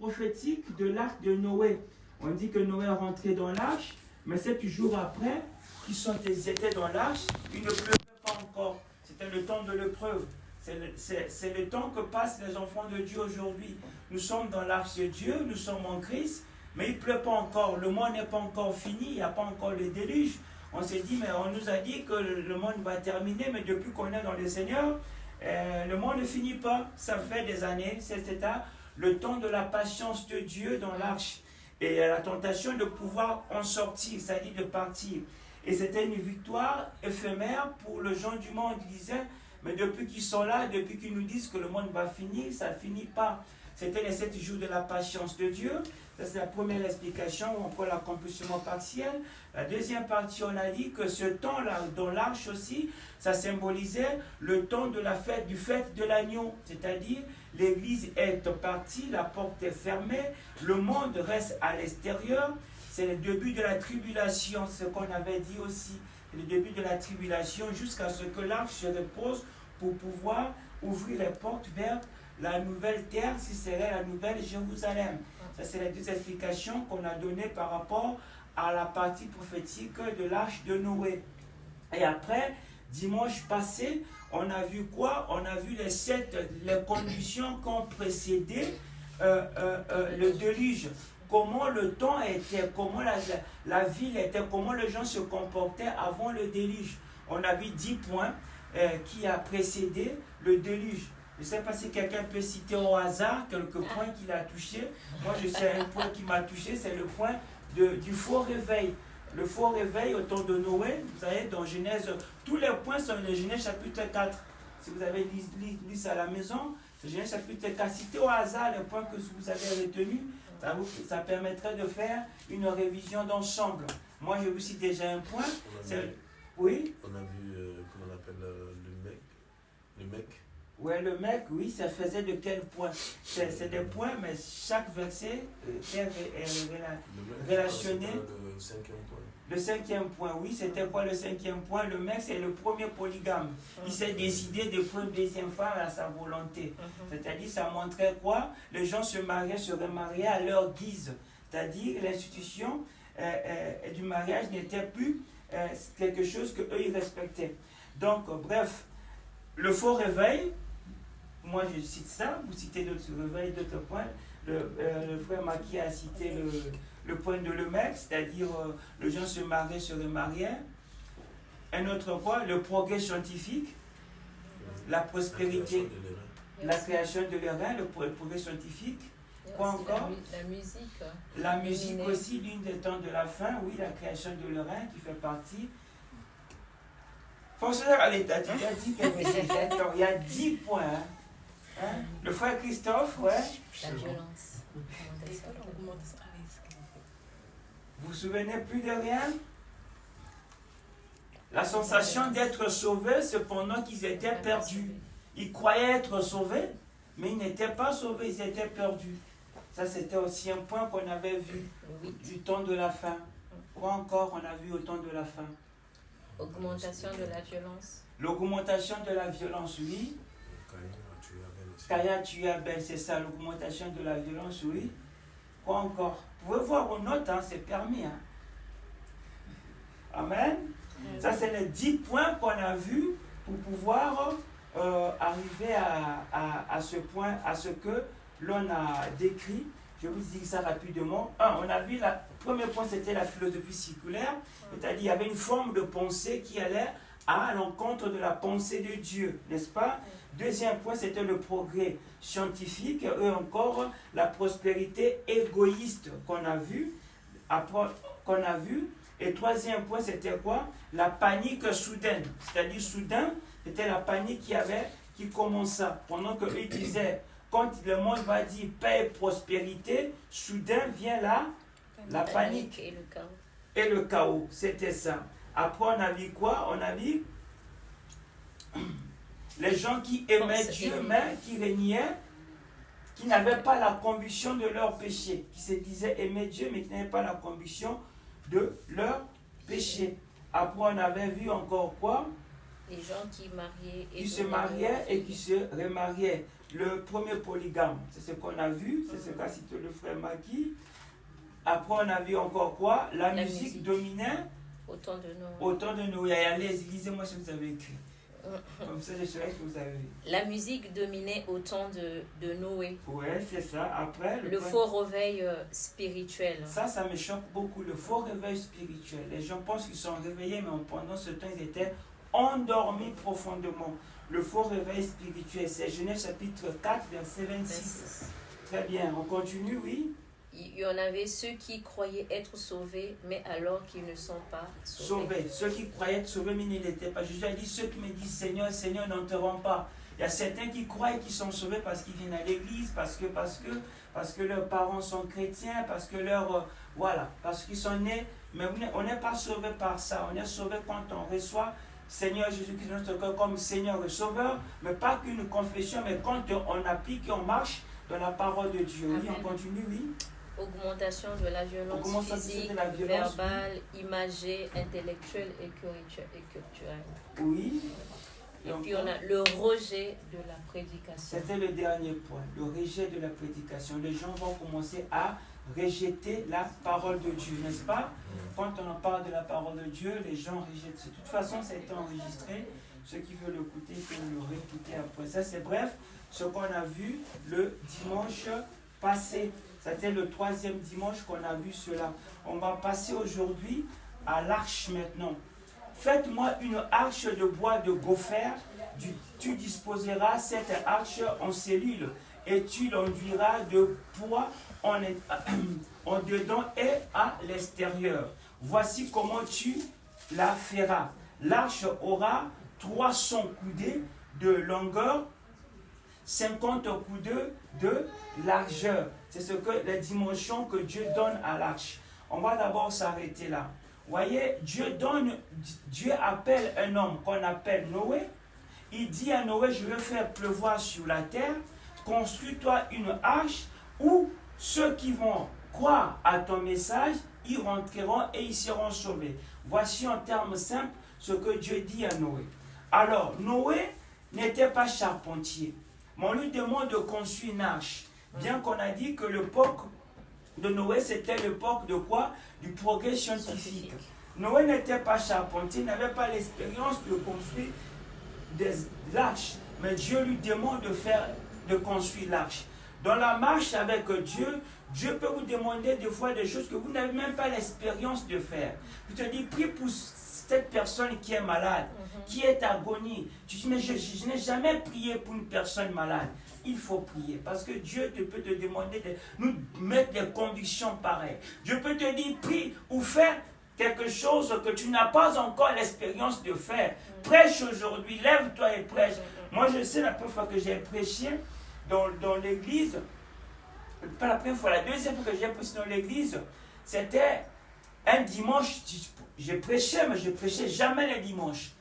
prophétique de l'arche de Noé. On dit que Noé est rentré dans l'arche, mais 7 jours après qu'ils étaient dans l'arche, il ne pleuvait pas encore. C'était le temps de l'épreuve. C'est le temps que passent les enfants de Dieu aujourd'hui. Nous sommes dans l'arche de Dieu, nous sommes en Christ, mais il ne pleut pas encore. Le monde n'est pas encore fini, il n'y a pas encore le déluge. On s'est dit, mais on nous a dit que le monde va terminer, mais depuis qu'on est dans le Seigneur, le monde ne finit pas. Ça fait des années, c'est le temps de la patience de Dieu dans l'arche. Et la tentation de pouvoir en sortir, c'est-à-dire de partir. Et c'était une victoire éphémère pour les gens du monde. Ils disaient, mais depuis qu'ils sont là, depuis qu'ils nous disent que le monde va finir, ça ne finit pas. C'était les 7 jours de la patience de Dieu. Ça, c'est la première explication, ou encore l'accomplissement partiel. La deuxième partie, on a dit que ce temps-là, dans l'arche aussi, ça symbolisait le temps de la fête, du fête de l'agneau. C'est-à-dire, l'église est partie, la porte est fermée, le monde reste à l'extérieur. C'est le début de la tribulation, ce qu'on avait dit aussi. Le début de la tribulation jusqu'à ce que l'arche se repose pour pouvoir ouvrir les portes vers la nouvelle terre, si serait la nouvelle Jérusalem. Ça, c'est les 2 explications qu'on a données par rapport à la partie prophétique de l'arche de Noé. Et après, dimanche passé, on a vu quoi? On a vu les conditions qui ont précédé le déluge. Comment le temps était, comment la ville était, comment les gens se comportaient avant le déluge. On a vu 10 points qui a précédé le déluge. Je ne sais pas si quelqu'un peut citer au hasard quelques points qu'il a touchés. Moi, je sais un point qui m'a touché, c'est le point du faux réveil. Le faux réveil au temps de Noé, vous savez, dans Genèse, tous les points sont dans Genèse chapitre 4. Si vous avez lu ça à la maison, c'est Genèse chapitre 4. Citez au hasard les points que vous avez retenus. Ça permettrait de faire une révision d'ensemble. Moi, je vous cite déjà un point. Oui. On a vu, comment on appelle le mec. Oui, le mec, oui, ça faisait de quel point? C'est des points, mais chaque verset est relationné. Le 5e point. Le 5e point, oui, c'était quoi le 5e point? Le mec, c'est le premier polygame. Il s'est décidé de prendre une 2e femme à sa volonté. C'est-à-dire, ça montrait quoi? Les gens se remariaient à leur guise. C'est-à-dire, l'institution du mariage n'était plus quelque chose qu'eux, ils respectaient. Donc, bref, le faux réveil, moi je cite ça, vous citez d'autres réveils, d'autres points. Le frère Maki a cité le point de le mec, c'est-à-dire les gens se mariaient, se remariaient. Un autre point, le progrès scientifique, la prospérité, la création de l'airain, le progrès scientifique. Quoi encore? La musique. La musique aussi, l'une des temps de la fin, oui, la création de l'airain qui fait partie. Fonctionnaire à l'État, tu as dit qu'il y a 10 points. Hein? Le frère Christophe, ouais. La violence. Vous vous souvenez plus de rien? La sensation d'être sauvés, cependant qu'ils étaient perdus. Ils croyaient être sauvés, mais ils n'étaient pas sauvés, ils étaient perdus. Ça, c'était aussi un point qu'on avait vu du temps de la fin. Quoi encore on a vu au temps de la fin? Augmentation de la violence. L'augmentation de la violence, oui. Caïn a tué Abel, c'est ça, l'augmentation de la violence, oui. Quoi encore? Vous pouvez voir aux notes, hein, c'est permis. Hein. Amen. Ça, c'est les 10 points qu'on a vus pour pouvoir arriver à ce point, à ce que l'on a décrit. Je vous dis ça rapidement. On a vu, le premier point, c'était la philosophie circulaire, c'est-à-dire il y avait une forme de pensée qui allait à l'encontre de la pensée de Dieu, n'est-ce pas? Deuxième point, c'était le progrès scientifique, et encore la prospérité égoïste qu'on a vu. Et troisième point, c'était quoi? La panique soudaine. C'est-à-dire, soudain, c'était la panique qui commença. Pendant qu'eux disaient, quand le monde va dire paix et prospérité, soudain vient là, la panique. Et le chaos. Et le chaos, c'était ça. Après, on a vu quoi? On a vu les gens qui aimaient Dieu, mais qui régnaient, qui n'avaient pas la conviction de leur péché, qui se disaient aimer Dieu, mais qui n'avaient pas la conviction de leur péché. Après, on avait vu encore quoi? Les gens qui mariaient qui se mariaient et qui se remariaient. le premier polygame. C'est ce qu'on a vu, c'est ce qu'a cité le frère Maki. Après, on a vu encore quoi? La musique dominait au temps de Noé. Au temps de Noé. Allez, lisez-moi ce que vous avez écrit. Comme ça, je saurais que vous avez vu. La musique dominait au temps de Noé. Oui, c'est ça. Après, le faux réveil spirituel. Ça me choque beaucoup, le faux réveil spirituel. Les gens pensent qu'ils sont réveillés, mais pendant ce temps, ils étaient endormis profondément. Le faux réveil spirituel, c'est Genèse chapitre 4, verset 26. Très bien, on continue, oui. Il y en avait ceux qui croyaient être sauvés, mais alors qu'ils ne sont pas sauvés. Ceux qui croyaient être sauvés, mais ils ne l'étaient pas. Jésus a dit, ceux qui me disent Seigneur, Seigneur, n'entreront pas. Il y a certains qui croient qu'ils sont sauvés parce qu'ils viennent à l'église, parce que leurs parents sont chrétiens, parce que parce qu'ils sont nés. Mais on n'est pas sauvé par ça. On est sauvé quand on reçoit Seigneur Jésus-Christ notre cœur comme Seigneur et Sauveur, mais pas qu'une confession, mais quand on applique et on marche dans la parole de Dieu. Oui, on continue, oui. Augmentation de la violence physique, verbale, imagée, intellectuelle et culturelle. Oui. Et puis on a le rejet de la prédication. C'était le dernier point, le rejet de la prédication. Les gens vont commencer à rejeter la parole de Dieu, n'est-ce pas? Quand on en parle de la parole de Dieu, les gens rejettent. De toute façon, ça a été enregistré. Ceux qui veulent l'écouter peuvent le réécouter après. Ça, c'est bref, ce qu'on a vu le dimanche passé. C'était le 3e dimanche qu'on a vu cela. On va passer aujourd'hui à l'arche maintenant. Faites-moi une arche de bois de gopher. Tu disposeras cette arche en cellules et tu l'enduiras de bois en dedans et à l'extérieur. Voici comment tu la feras. L'arche aura 300 coudées de longueur, 50 coudées de largeur. C'est ce que les dimensions que Dieu donne à l'arche. On va d'abord s'arrêter là. Voyez, Dieu appelle un homme qu'on appelle Noé. Il dit à Noé, je vais faire pleuvoir sur la terre, construis-toi une arche où ceux qui vont croire à ton message, ils rentreront et ils seront sauvés. Voici en termes simples ce que Dieu dit à Noé. Alors, Noé n'était pas charpentier, mais on lui demande de construire une arche. Bien qu'on a dit que l'époque de Noé, c'était l'époque de quoi? Du progrès scientifique. Noé n'était pas charpentier, il n'avait pas l'expérience de construire l'arche. Mais Dieu lui demande de construire l'arche. Dans la marche avec Dieu, Dieu peut vous demander des fois des choses que vous n'avez même pas l'expérience de faire. Je te dis, prie pour cette personne qui est malade, qui est agonie. Tu dis, mais je n'ai jamais prié pour une personne malade. Il faut prier parce que Dieu peut te demander de nous mettre des convictions pareilles. Dieu peut te dire, prie ou fais quelque chose que tu n'as pas encore l'expérience de faire. Prêche aujourd'hui, lève-toi et prêche. Moi, je sais la première fois que j'ai prêché dans l'église, pas la première fois, la deuxième fois que j'ai prêché dans l'église, c'était un dimanche. Je prêchais, mais je prêchais jamais les dimanches.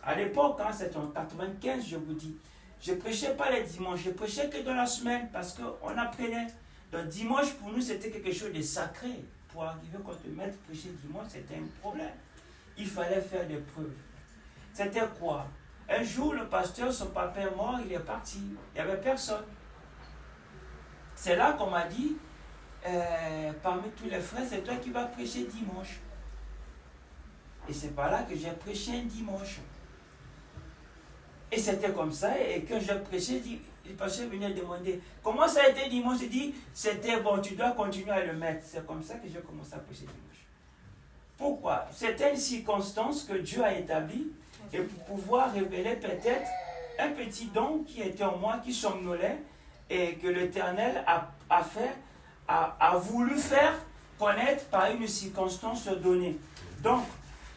À l'époque, c'était en 95, je vous dis. Je ne prêchais pas les dimanches, je prêchais que dans la semaine parce qu'on apprenait. Donc dimanche, pour nous, c'était quelque chose de sacré. Pour arriver quand te mettre prêcher dimanche, c'était un problème. Il fallait faire des preuves. C'était quoi? Un jour, le pasteur, son papa est mort, il est parti. Il n'y avait personne. C'est là qu'on m'a dit, parmi tous les frères, c'est toi qui vas prêcher dimanche. Et c'est par là que j'ai prêché un dimanche. Et c'était comme ça, et quand j'ai prêché, le pasteur venait demander, comment ça a été dimanche? Il dit, c'était bon, tu dois continuer à le mettre. C'est comme ça que j'ai commencé à prêcher dimanche. Pourquoi? C'était une circonstance que Dieu a établie, et pour pouvoir révéler peut-être un petit don qui était en moi, qui somnolait, et que l'Éternel a voulu faire connaître par une circonstance donnée. Donc,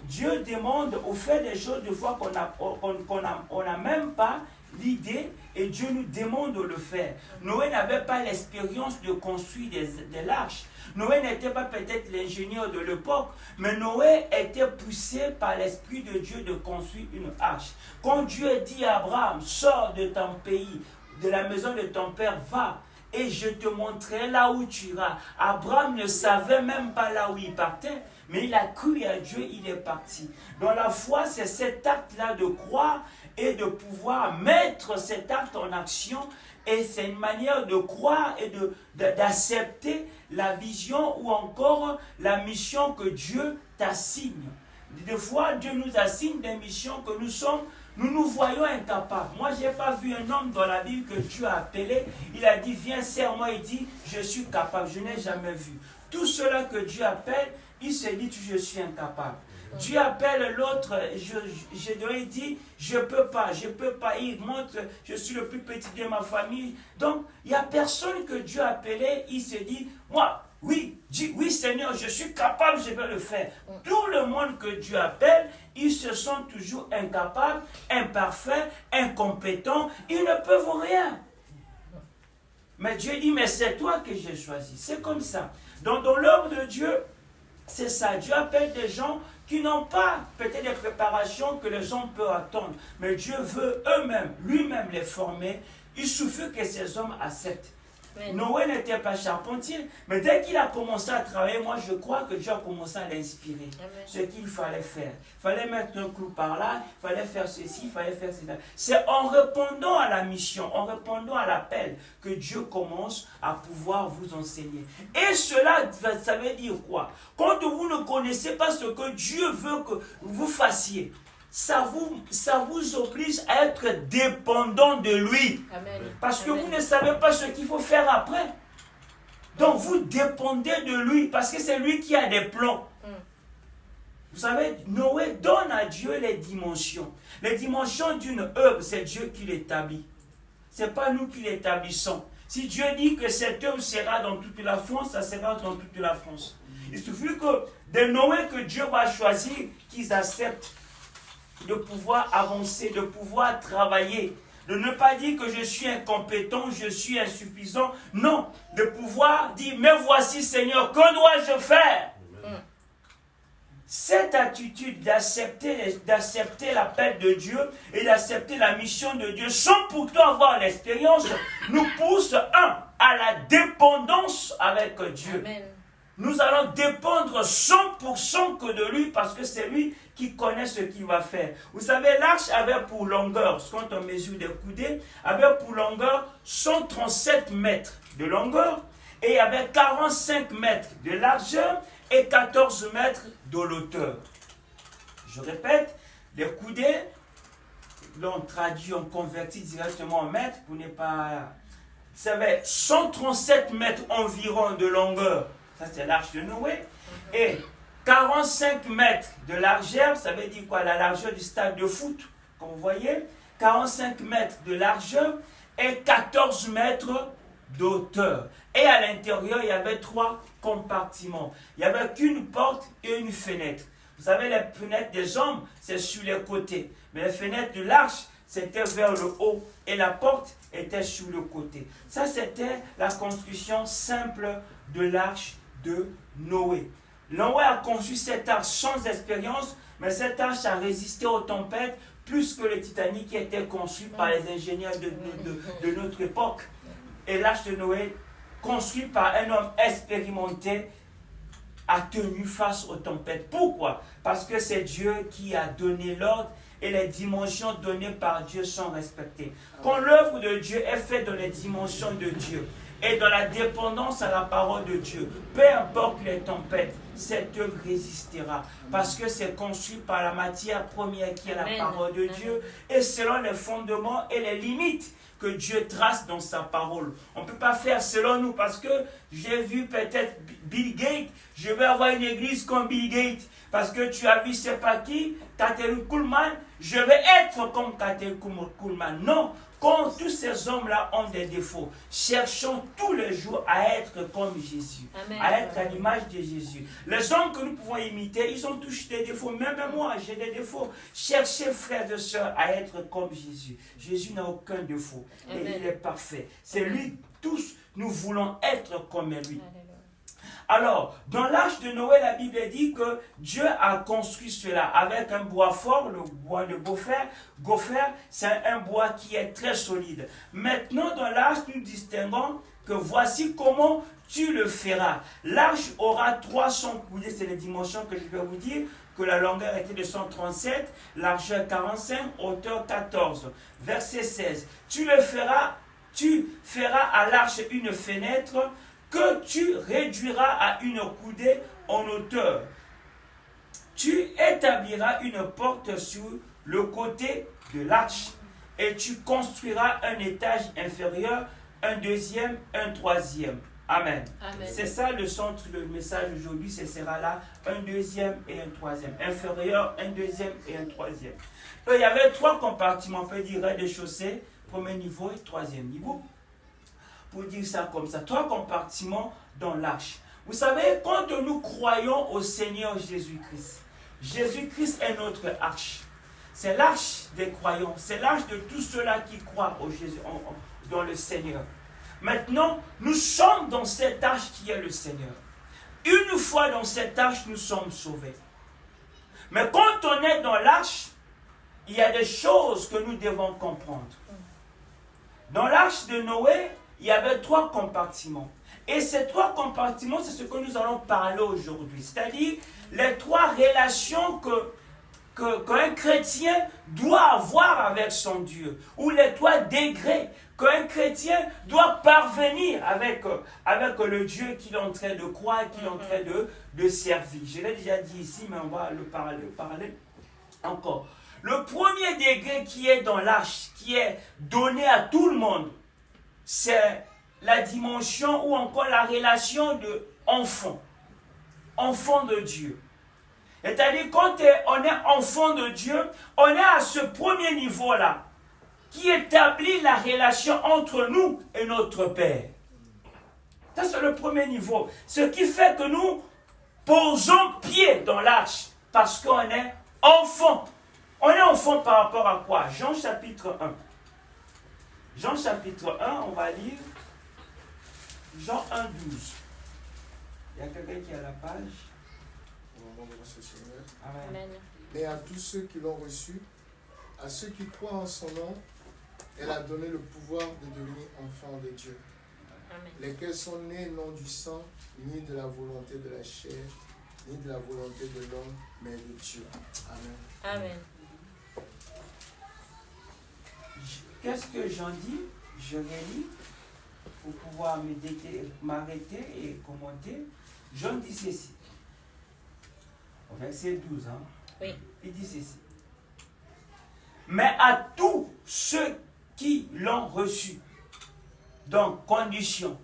Dieu demande au fait des choses de fois qu'on n'a même pas l'idée et Dieu nous demande de le faire. Noé n'avait pas l'expérience de construire des arches. Noé n'était pas peut-être l'ingénieur de l'époque, mais Noé était poussé par l'Esprit de Dieu de construire une arche. Quand Dieu dit à Abraham, sors de ton pays, de la maison de ton père, va. Et je te montrerai là où tu iras. Abraham ne savait même pas là où il partait, mais il a cru à Dieu, il est parti. Dans la foi, c'est cet acte-là de croire et de pouvoir mettre cet acte en action Et c'est une manière de croire et d'accepter la vision ou encore la mission que Dieu t'assigne. Des fois, Dieu nous assigne des missions que nous nous voyons incapables. Moi, je n'ai pas vu un homme dans la Bible que Dieu a appelé. Il a dit, viens, serre-moi. Il dit, je suis capable. Je n'ai jamais vu. Tout cela que Dieu appelle, il se dit, je suis incapable. Dieu appelle l'autre, il dit, je ne peux pas. Il montre, je suis le plus petit de ma famille. Donc, il n'y a personne que Dieu a appelé, il se dit, moi, oui Seigneur, je suis capable, je vais le faire. Tout le monde que Dieu appelle, ils se sentent toujours incapables, imparfaits, incompétents, ils ne peuvent rien. Mais Dieu dit, mais c'est toi que j'ai choisi. C'est comme ça. Donc, dans l'œuvre de Dieu, c'est ça. Dieu appelle des gens qui n'ont pas peut-être des préparations que les hommes peuvent attendre. Mais Dieu veut eux-mêmes, lui-même les former. Il suffit que ces hommes acceptent. Amen. Noé n'était pas charpentier, mais dès qu'il a commencé à travailler, moi je crois que Dieu a commencé à l'inspirer. Ce qu'il fallait faire. Il fallait mettre un clou par là, il fallait faire ceci, il fallait faire cela. C'est en répondant à la mission, en répondant à l'appel, que Dieu commence à pouvoir vous enseigner. Et cela, ça veut dire quoi? Quand vous ne connaissez pas ce que Dieu veut que vous fassiez, ça vous oblige à être dépendant de lui. Amen. Parce que vous ne savez pas ce qu'il faut faire après. Donc vous dépendez de lui parce que c'est lui qui a des plans. Vous savez, Noé donne à Dieu les dimensions. Les dimensions d'une œuvre, c'est Dieu qui l'établit. Ce n'est pas nous qui l'établissons. Si Dieu dit que cette œuvre sera dans toute la France, ça sera dans toute la France. Il suffit que de Noé que Dieu va choisir qu'ils acceptent de pouvoir avancer, de pouvoir travailler, de ne pas dire que je suis incompétent, je suis insuffisant, non, de pouvoir dire, mais voici Seigneur, que dois-je faire? Cette attitude d'accepter l'appel de Dieu et d'accepter la mission de Dieu sans pourtant avoir l'expérience nous pousse, à la dépendance avec Dieu. Amen. Nous allons dépendre 100% que de lui parce que c'est lui qui connaît ce qu'il va faire. Vous savez, l'arche avait pour longueur, quand on mesure des coudées, avait pour longueur 137 mètres de longueur et il y avait 45 mètres de largeur et 14 mètres de hauteur. Je répète, les coudées, l'on traduit, on convertit directement en mètres pour ne pas... Ça avait 137 mètres environ de longueur. Ça, c'est l'arche de Noé. Et 45 mètres de largeur, ça veut dire quoi? La largeur du stade de foot, comme vous voyez. 45 mètres de largeur et 14 mètres d'auteur. Et à l'intérieur, il y avait 3 compartiments. Il n'y avait qu'une porte et une fenêtre. Vous savez, les fenêtres des hommes, c'est sur les côtés. Mais les fenêtres de l'arche, c'était vers le haut. Et la porte était sur le côté. Ça, c'était la construction simple de l'arche de Noé. Noé a conçu cette arche sans expérience, mais cette arche a résisté aux tempêtes plus que le Titanic qui a été conçu par les ingénieurs de notre époque. Et l'arche de Noé, construit par un homme expérimenté, a tenu face aux tempêtes. Pourquoi? Parce que c'est Dieu qui a donné l'ordre et les dimensions données par Dieu sont respectées. Quand l'œuvre de Dieu est faite dans les dimensions de Dieu, et dans la dépendance à la parole de Dieu, peu importe les tempêtes, cette œuvre résistera. Parce que c'est construit par la matière première qui est la parole de Dieu et selon les fondements et les limites que Dieu trace dans sa parole. On ne peut pas faire selon nous parce que j'ai vu peut-être Bill Gates, je vais avoir une église comme Bill Gates. Parce que tu as vu c'est pas qui, Katherine Kuhlman, je vais être comme Katherine Kuhlman. Non. Quand tous ces hommes-là ont des défauts, cherchons tous les jours à être comme Jésus, Amen. À être à l'image de Jésus. Les hommes que nous pouvons imiter, ils ont tous des défauts. Même moi, j'ai des défauts. Cherchez, frères et sœurs, à être comme Jésus. Jésus n'a aucun défaut. Amen. Et il est parfait. C'est lui, tous, nous voulons être comme lui. Amen. Alors, dans l'arche de Noé, la Bible dit que Dieu a construit cela avec un bois fort, le bois de gopher. Gopher, c'est un bois qui est très solide. Maintenant, dans l'arche, nous distinguons que voici comment tu le feras. L'arche aura 300 coudées, c'est les dimensions que je vais vous dire, que la longueur était de 137, largeur 45, hauteur 14. Verset 16. Tu le feras tu feras à l'arche une fenêtre que tu réduiras à une coudée en hauteur. Tu établiras une porte sur le côté de l'arche et tu construiras un étage inférieur, un deuxième, un troisième. Amen. Amen. C'est ça le centre, le message aujourd'hui, ce sera là, un deuxième et un troisième. Inférieur, un deuxième et un troisième. Donc, il y avait 3 compartiments, on peut dire rez-de-chaussée, premier niveau et troisième niveau. Pour dire ça comme ça, 3 compartiments dans l'arche. Vous savez, quand nous croyons au Seigneur Jésus-Christ, Jésus-Christ est notre arche. C'est l'arche des croyants, c'est l'arche de tous ceux-là qui croient au Jésus, dans le Seigneur. Maintenant, nous sommes dans cette arche qui est le Seigneur. Une fois dans cette arche, nous sommes sauvés. Mais quand on est dans l'arche, il y a des choses que nous devons comprendre. Dans l'arche de Noé, il y avait 3 compartiments. Et ces 3 compartiments, c'est ce que nous allons parler aujourd'hui. C'est-à-dire les 3 relations qu'un chrétien doit avoir avec son Dieu. Ou les 3 degrés qu'un chrétien doit parvenir avec le Dieu qu'il est en train de croire, qu'il est en train de servir. Je l'ai déjà dit ici, mais on va le parler encore. Le premier degré qui est dans l'arche, qui est donné à tout le monde, c'est la dimension ou encore la relation de enfant de Dieu. C'est-à-dire quand on est enfant de Dieu, on est à ce premier niveau-là qui établit la relation entre nous et notre Père. Ça, c'est le premier niveau. Ce qui fait que nous posons pied dans l'arche parce qu'on est enfant. On est enfant par rapport à quoi? Jean chapitre 1. Jean chapitre 1, on va lire Jean 1, 12. Il y a quelqu'un qui a la page. Amen. Amen. Mais à tous ceux qui l'ont reçu, à ceux qui croient en son nom, elle a donné le pouvoir de devenir enfants de Dieu. Amen. Lesquels sont nés non du sang, ni de la volonté de la chair, ni de la volonté de l'homme, mais de Dieu. Amen. Amen. Qu'est-ce que Jean dit? Je relis pour pouvoir m'arrêter et commenter. Jean dit ceci. Au verset 12. Hein? Oui. Il dit ceci. Mais à tous ceux qui l'ont reçu, donc condition,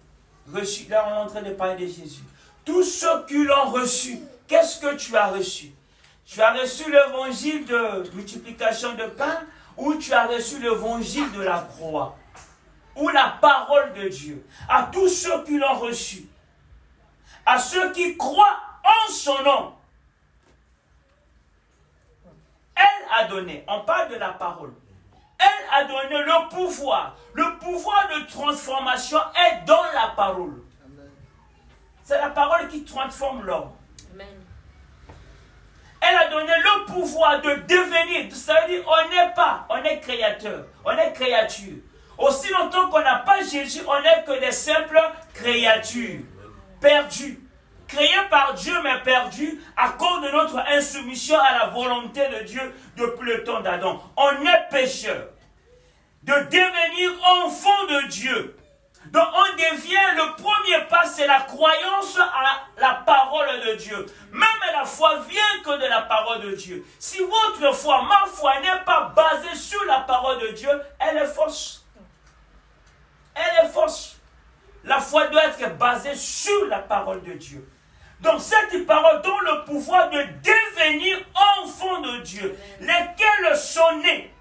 reçu, là on est en train de parler de Jésus. Tous ceux qui l'ont reçu, qu'est-ce que tu as reçu? Tu as reçu l'évangile de multiplication de pain ou tu as reçu l'évangile de la croix ou la parole de Dieu? À tous ceux qui l'ont reçu, à ceux qui croient en son nom, elle a donné, on parle de la parole, elle a donné le pouvoir de transformation est dans la parole. Amen. C'est la parole qui transforme l'homme. Amen. Elle a donné le pouvoir de devenir, ça veut dire on est créateur, on est créature. Aussi longtemps qu'on n'a pas Jésus, on n'est que des simples créatures, perdues. Créés par Dieu mais perdus à cause de notre insoumission à la volonté de Dieu depuis le temps d'Adam. On est pécheurs. De devenir enfant de Dieu. Donc on devient, le premier pas c'est la croyance à la parole de Dieu. Même la foi vient que de la parole de Dieu. Si votre foi, ma foi n'est pas basée sur la parole de Dieu, elle est fausse. Elle est fausse. La foi doit être basée sur la parole de Dieu. Donc cette parole donne le pouvoir de devenir enfant de Dieu, lesquels sont nés,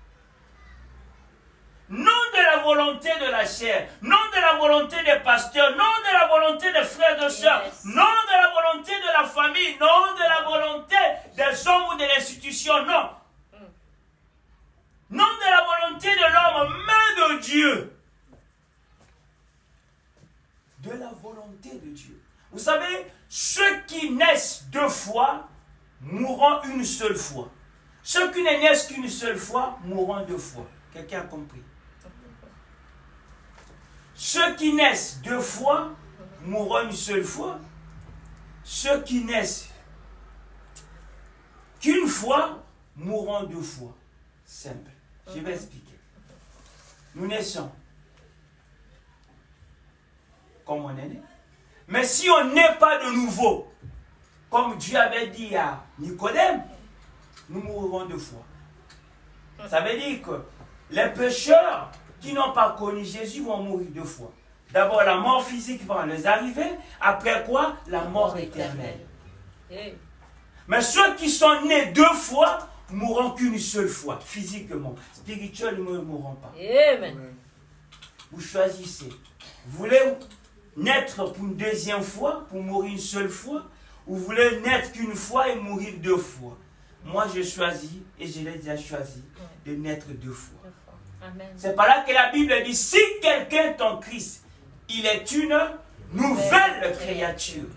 non de la volonté de la chair, non de la volonté des pasteurs, non de la volonté des frères et sœurs, non de la volonté de la famille, non de la volonté des hommes ou de l'institution, non. Non de la volonté de l'homme, mais de Dieu. De la volonté de Dieu. Vous savez, ceux qui naissent 2 fois mourront une seule fois. Ceux qui ne naissent qu'une seule fois mourront 2 fois. Quelqu'un a compris? Ceux qui naissent 2 fois mourront une seule fois. Ceux qui naissent qu'une fois mourront 2 fois. Simple. Je vais expliquer. Nous naissons. comme on est né. Mais si on n'est pas de nouveau, comme Dieu avait dit à Nicodème, nous mourrons 2 fois. Ça veut dire que les pécheurs qui n'ont pas connu Jésus vont mourir 2 fois. D'abord, la mort physique va les arriver. Après quoi? La mort éternelle. Mais ceux qui sont nés 2 fois mourront qu'une seule fois, physiquement. Spirituellement, ils ne mourront pas. Amen. Vous choisissez. Vous voulez naître pour une 2e fois, pour mourir une seule fois, ou vous voulez naître qu'une fois et mourir 2 fois? Moi, je choisis, et je l'ai déjà choisi, de naître 2 fois. Amen. C'est par là que la Bible dit, si quelqu'un est en Christ, il est une nouvelle créature.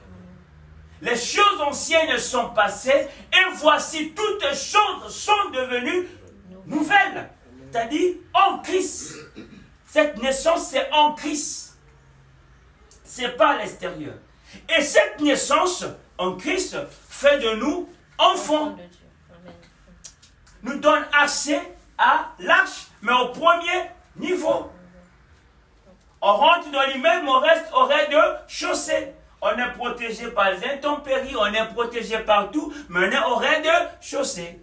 Les choses anciennes sont passées, et voici toutes choses sont devenues nouvelles. C'est-à-dire en Christ. Cette naissance, c'est en Christ. C'est pas à l'extérieur. Et cette naissance en Christ fait de nous enfants. Nous donne accès à l'arche, mais au premier niveau. On rentre dans l'immeuble, on reste au rez-de-chaussée. On est protégé par les intempéries, on est protégé partout, mais on est au rez-de-chaussée.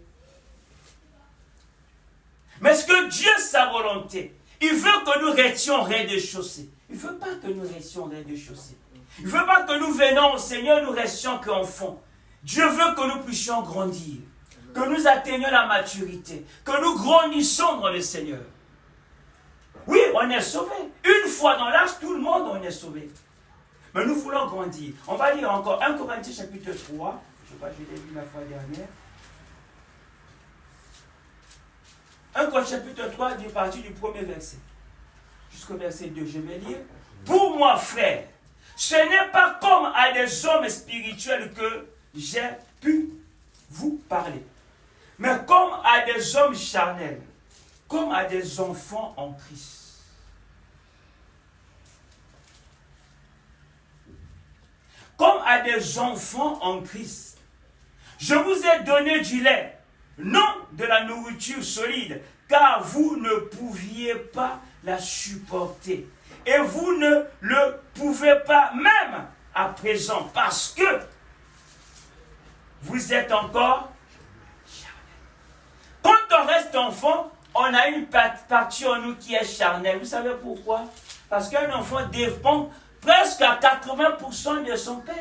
Mais est-ce que Dieu, sa volonté, il veut que nous restions au rez-de-chaussée? Il ne veut pas que nous restions au rez-de-chaussée. Il ne veut pas que nous venions au Seigneur, nous restions qu'enfants. Dieu veut que nous puissions grandir, que nous atteignions la maturité, que nous grandissions dans le Seigneur. Oui, on est sauvé. Une fois dans l'arche, tout le monde, on est sauvé. Mais nous voulons grandir. On va lire encore 1 Corinthiens chapitre 3. Je crois que je l'ai lu la fois dernière. 1 Corinthiens chapitre 3, du parti du premier verset. Jusqu'au verset 2, je vais lire. Pour moi, frère, ce n'est pas comme à des hommes spirituels que j'ai pu vous parler, mais comme à des hommes charnels, comme à des enfants en Christ. Comme à des enfants en Christ. Je vous ai donné du lait, non de la nourriture solide, car vous ne pouviez pas la supporter. Et vous ne le pouvez pas même à présent, parce que vous êtes encore charnel. Quand on reste enfant, on a une partie en nous qui est charnelle. Vous savez pourquoi? Parce qu'un enfant dépend presque à 80% de son père.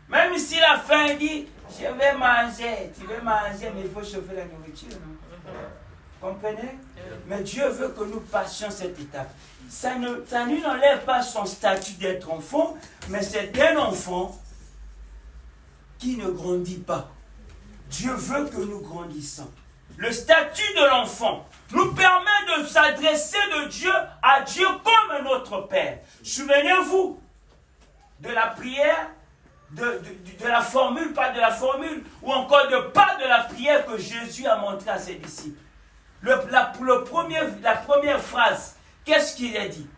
Même si la faim dit, je vais manger, tu veux manger, mais il faut chauffer la nourriture. Non? Comprenez? Mais Dieu veut que nous passions cette étape. Ça ne n'enlève pas son statut d'être enfant, mais c'est un enfant qui ne grandit pas. Dieu veut que nous grandissons. Le statut de l'enfant nous permet de s'adresser de Dieu à Dieu comme notre Père. Souvenez-vous de la prière, de la formule, pas de la formule, ou encore pas de la prière que Jésus a montré à ses disciples. La première phrase, qu'est-ce qu'il a dit?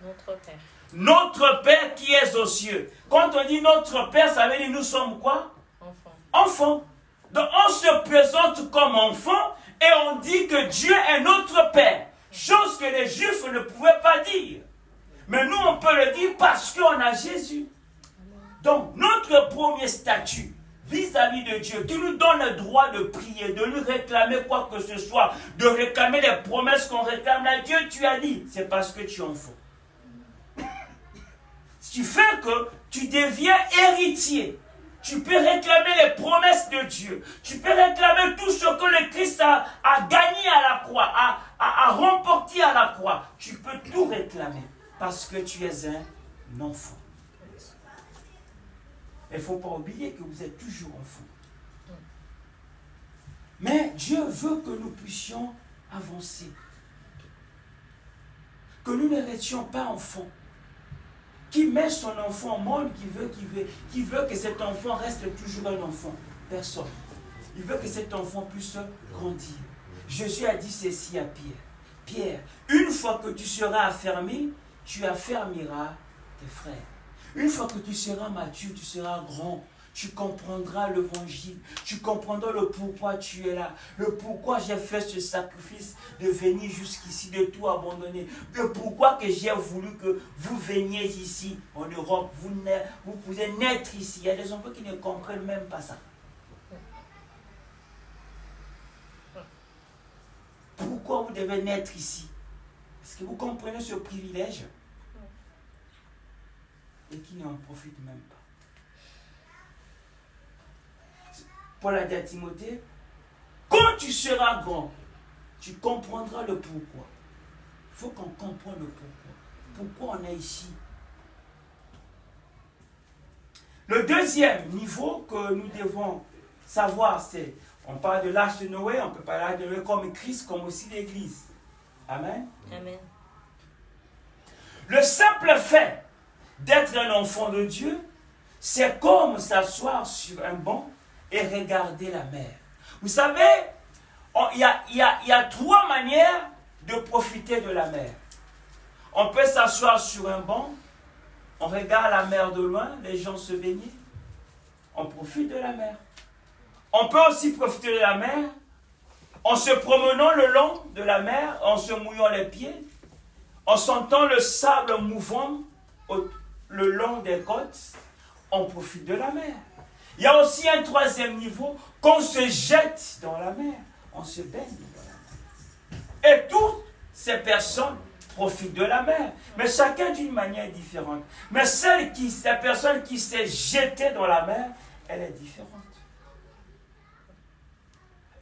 Notre Père. Notre Père qui est aux cieux. Quand on dit notre Père, ça veut dire nous sommes quoi? Enfants. Enfants. Donc on se présente comme enfants et on dit que Dieu est notre Père. Chose que les Juifs ne pouvaient pas dire. Mais nous on peut le dire parce qu'on a Jésus. Donc notre premier statut vis-à-vis de Dieu, qui nous donne le droit de prier, de nous réclamer quoi que ce soit, de réclamer les promesses qu'on réclame à Dieu, tu as dit, c'est parce que tu es enfant. Ce qui fait que tu deviens héritier. Tu peux réclamer les promesses de Dieu. Tu peux réclamer tout ce que le Christ a gagné à la croix, a remporté à la croix. Tu peux tout réclamer parce que tu es un enfant. Il ne faut pas oublier que vous êtes toujours enfant. Mais Dieu veut que nous puissions avancer. Que nous ne restions pas enfants. Qui met son enfant au monde, qui veut que cet enfant reste toujours un enfant? Personne. Il veut que cet enfant puisse grandir. Jésus a dit ceci à Pierre. Pierre, une fois que tu seras affermi, tu affermiras tes frères. Une fois que tu seras mature, tu seras grand, tu comprendras l'évangile, tu comprendras le pourquoi tu es là, le pourquoi j'ai fait ce sacrifice de venir jusqu'ici, de tout abandonner, le pourquoi que j'ai voulu que vous veniez ici en Europe, vous pouvez naître ici. Il y a des enfants qui ne comprennent même pas ça. Pourquoi vous devez naître ici? Est-ce que vous comprenez ce privilège? Et qui n'en profitent même pas. Paul a dit à Timothée, quand tu seras grand, tu comprendras le pourquoi. Il faut qu'on comprenne le pourquoi. Pourquoi on est ici. Le deuxième niveau que nous devons savoir, c'est, on parle de l'Arche de Noé, on peut parler de Noé comme Christ, comme aussi l'Église. Amen. Amen. Le simple fait d'être un enfant de Dieu, c'est comme s'asseoir sur un banc et regarder la mer. Vous savez, il y a trois manières de profiter de la mer. On peut s'asseoir sur un banc, on regarde la mer de loin, les gens se baigner, on profite de la mer. On peut aussi profiter de la mer en se promenant le long de la mer, en se mouillant les pieds, en sentant le sable mouvant le long des côtes, on profite de la mer. Il y a aussi un troisième niveau, qu'on se jette dans la mer, on se baigne dans la mer. Et toutes ces personnes profitent de la mer, mais chacun d'une manière différente. Mais la personne qui s'est jetée dans la mer, elle est différente.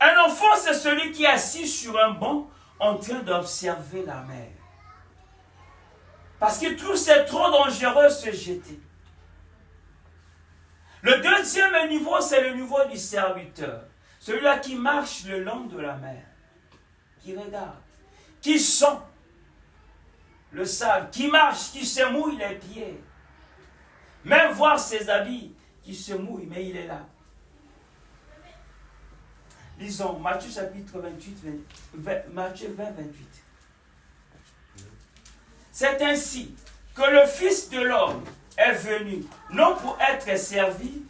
Un enfant, c'est celui qui est assis sur un banc en train d'observer la mer. Parce qu'il trouve c'est trop dangereux de se jeter. Le deuxième niveau, c'est le niveau du serviteur. Celui-là qui marche le long de la mer, qui regarde, qui sent le sable, qui marche, qui se mouille les pieds. Même voir ses habits qui se mouillent, mais il est là. Lisons Matthieu chapitre 28, Matthieu 20, 28. C'est ainsi que le Fils de l'homme est venu, non pour être servi,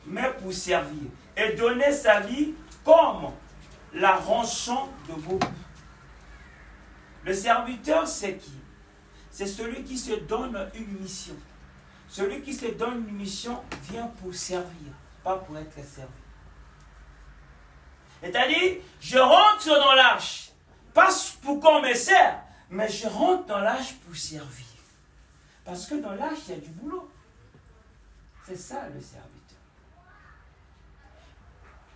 mais pour servir, et donner sa vie comme la rançon de beaucoup. Le serviteur, c'est qui? C'est celui qui se donne une mission. Celui qui se donne une mission vient pour servir, pas pour être servi. C'est-à-dire, je rentre dans l'arche, pas pour qu'on me serve, mais je rentre dans l'arche pour servir. Parce que dans l'arche, il y a du boulot. C'est ça le serviteur.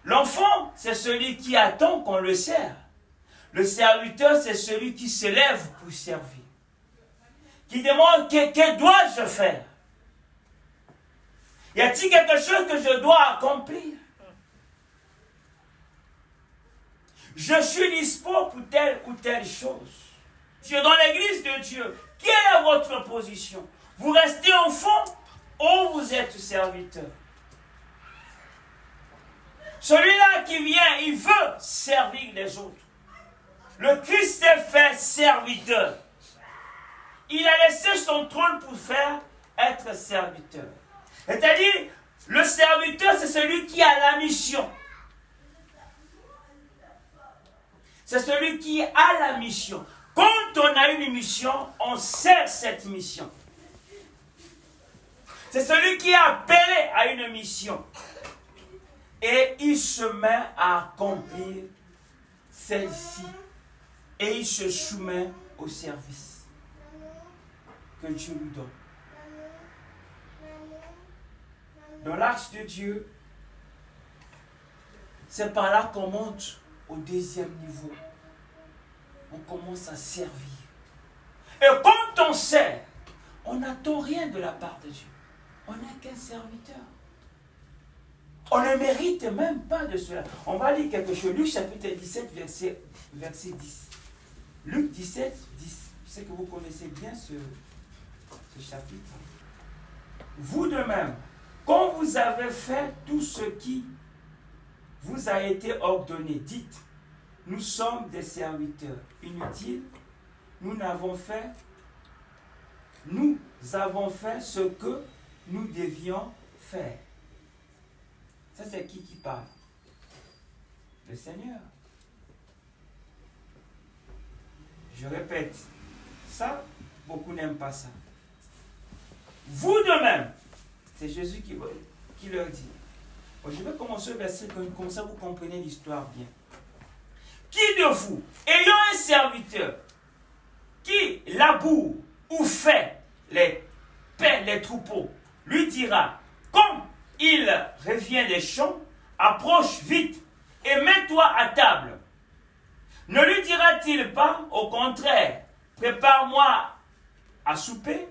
L'enfant, c'est celui qui attend qu'on le serve. Le serviteur, c'est celui qui se lève pour servir. Qui demande, que dois-je faire? Y a-t-il quelque chose que je dois accomplir? Je suis dispo pour telle ou telle chose. Je suis dans l'église de Dieu. Quelle est votre position? Vous restez enfant ou vous êtes serviteur? Celui-là qui vient, il veut servir les autres. Le Christ s'est fait serviteur. Il a laissé son trône pour faire être serviteur. C'est-à-dire, le serviteur, c'est celui qui a la mission. C'est celui qui a la mission. Quand on a une mission, on sert cette mission. C'est celui qui est appelé à une mission. Et il se met à accomplir celle-ci. Et il se soumet au service que Dieu lui donne. Dans l'arche de Dieu, c'est par là qu'on monte au deuxième niveau. On commence à servir. Et quand on sert, on n'attend rien de la part de Dieu. On n'est qu'un serviteur. On ne mérite même pas de cela. On va lire quelque chose. Luc chapitre 17, verset 10. Luc 17, 10. Je sais que vous connaissez bien ce chapitre. Vous de même, quand vous avez fait tout ce qui vous a été ordonné, dites, nous sommes des serviteurs inutiles, nous avons fait ce que nous devions faire. Ça, c'est qui parle? Le Seigneur. Je répète, ça, beaucoup n'aiment pas ça. Vous de même, c'est Jésus qui leur dit. Bon, je vais commencer le verset comme ça vous comprenez l'histoire bien. Qui de vous, ayant un serviteur qui laboure ou fait les troupeaux, lui dira, comme il revient des champs, approche vite et mets-toi à table. Ne lui dira-t-il pas, au contraire, prépare-moi à souper,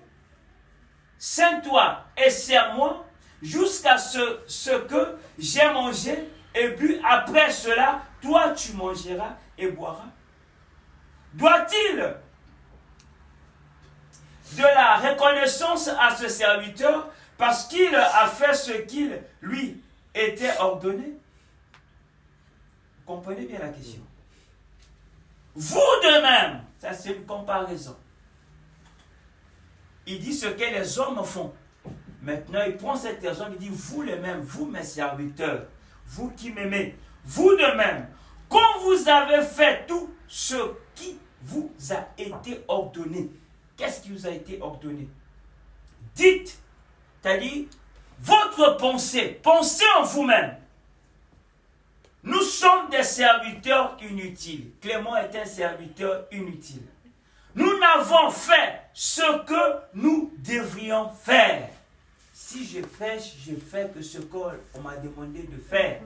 ceins-toi et sers-moi, jusqu'à ce que j'ai mangé et bu. Après cela, toi tu mangeras et boiras. Doit-il de la reconnaissance à ce serviteur parce qu'il a fait ce qu'il lui était ordonné? Vous comprenez bien la question. Vous de même, ça c'est une comparaison. Il dit ce que les hommes font. Maintenant, il prend cet exemple, il dit, vous les mêmes, vous mes serviteurs, vous qui m'aimez, vous de même, quand vous avez fait tout ce qui vous a été ordonné. Qu'est-ce qui vous a été ordonné? Dites, c'est-à-dire, votre pensée, pensez en vous-même. Nous sommes des serviteurs inutiles. Clément est un serviteur inutile. Nous n'avons fait ce que nous devrions faire. Si je prêche, je fais que ce qu'on m'a demandé de faire.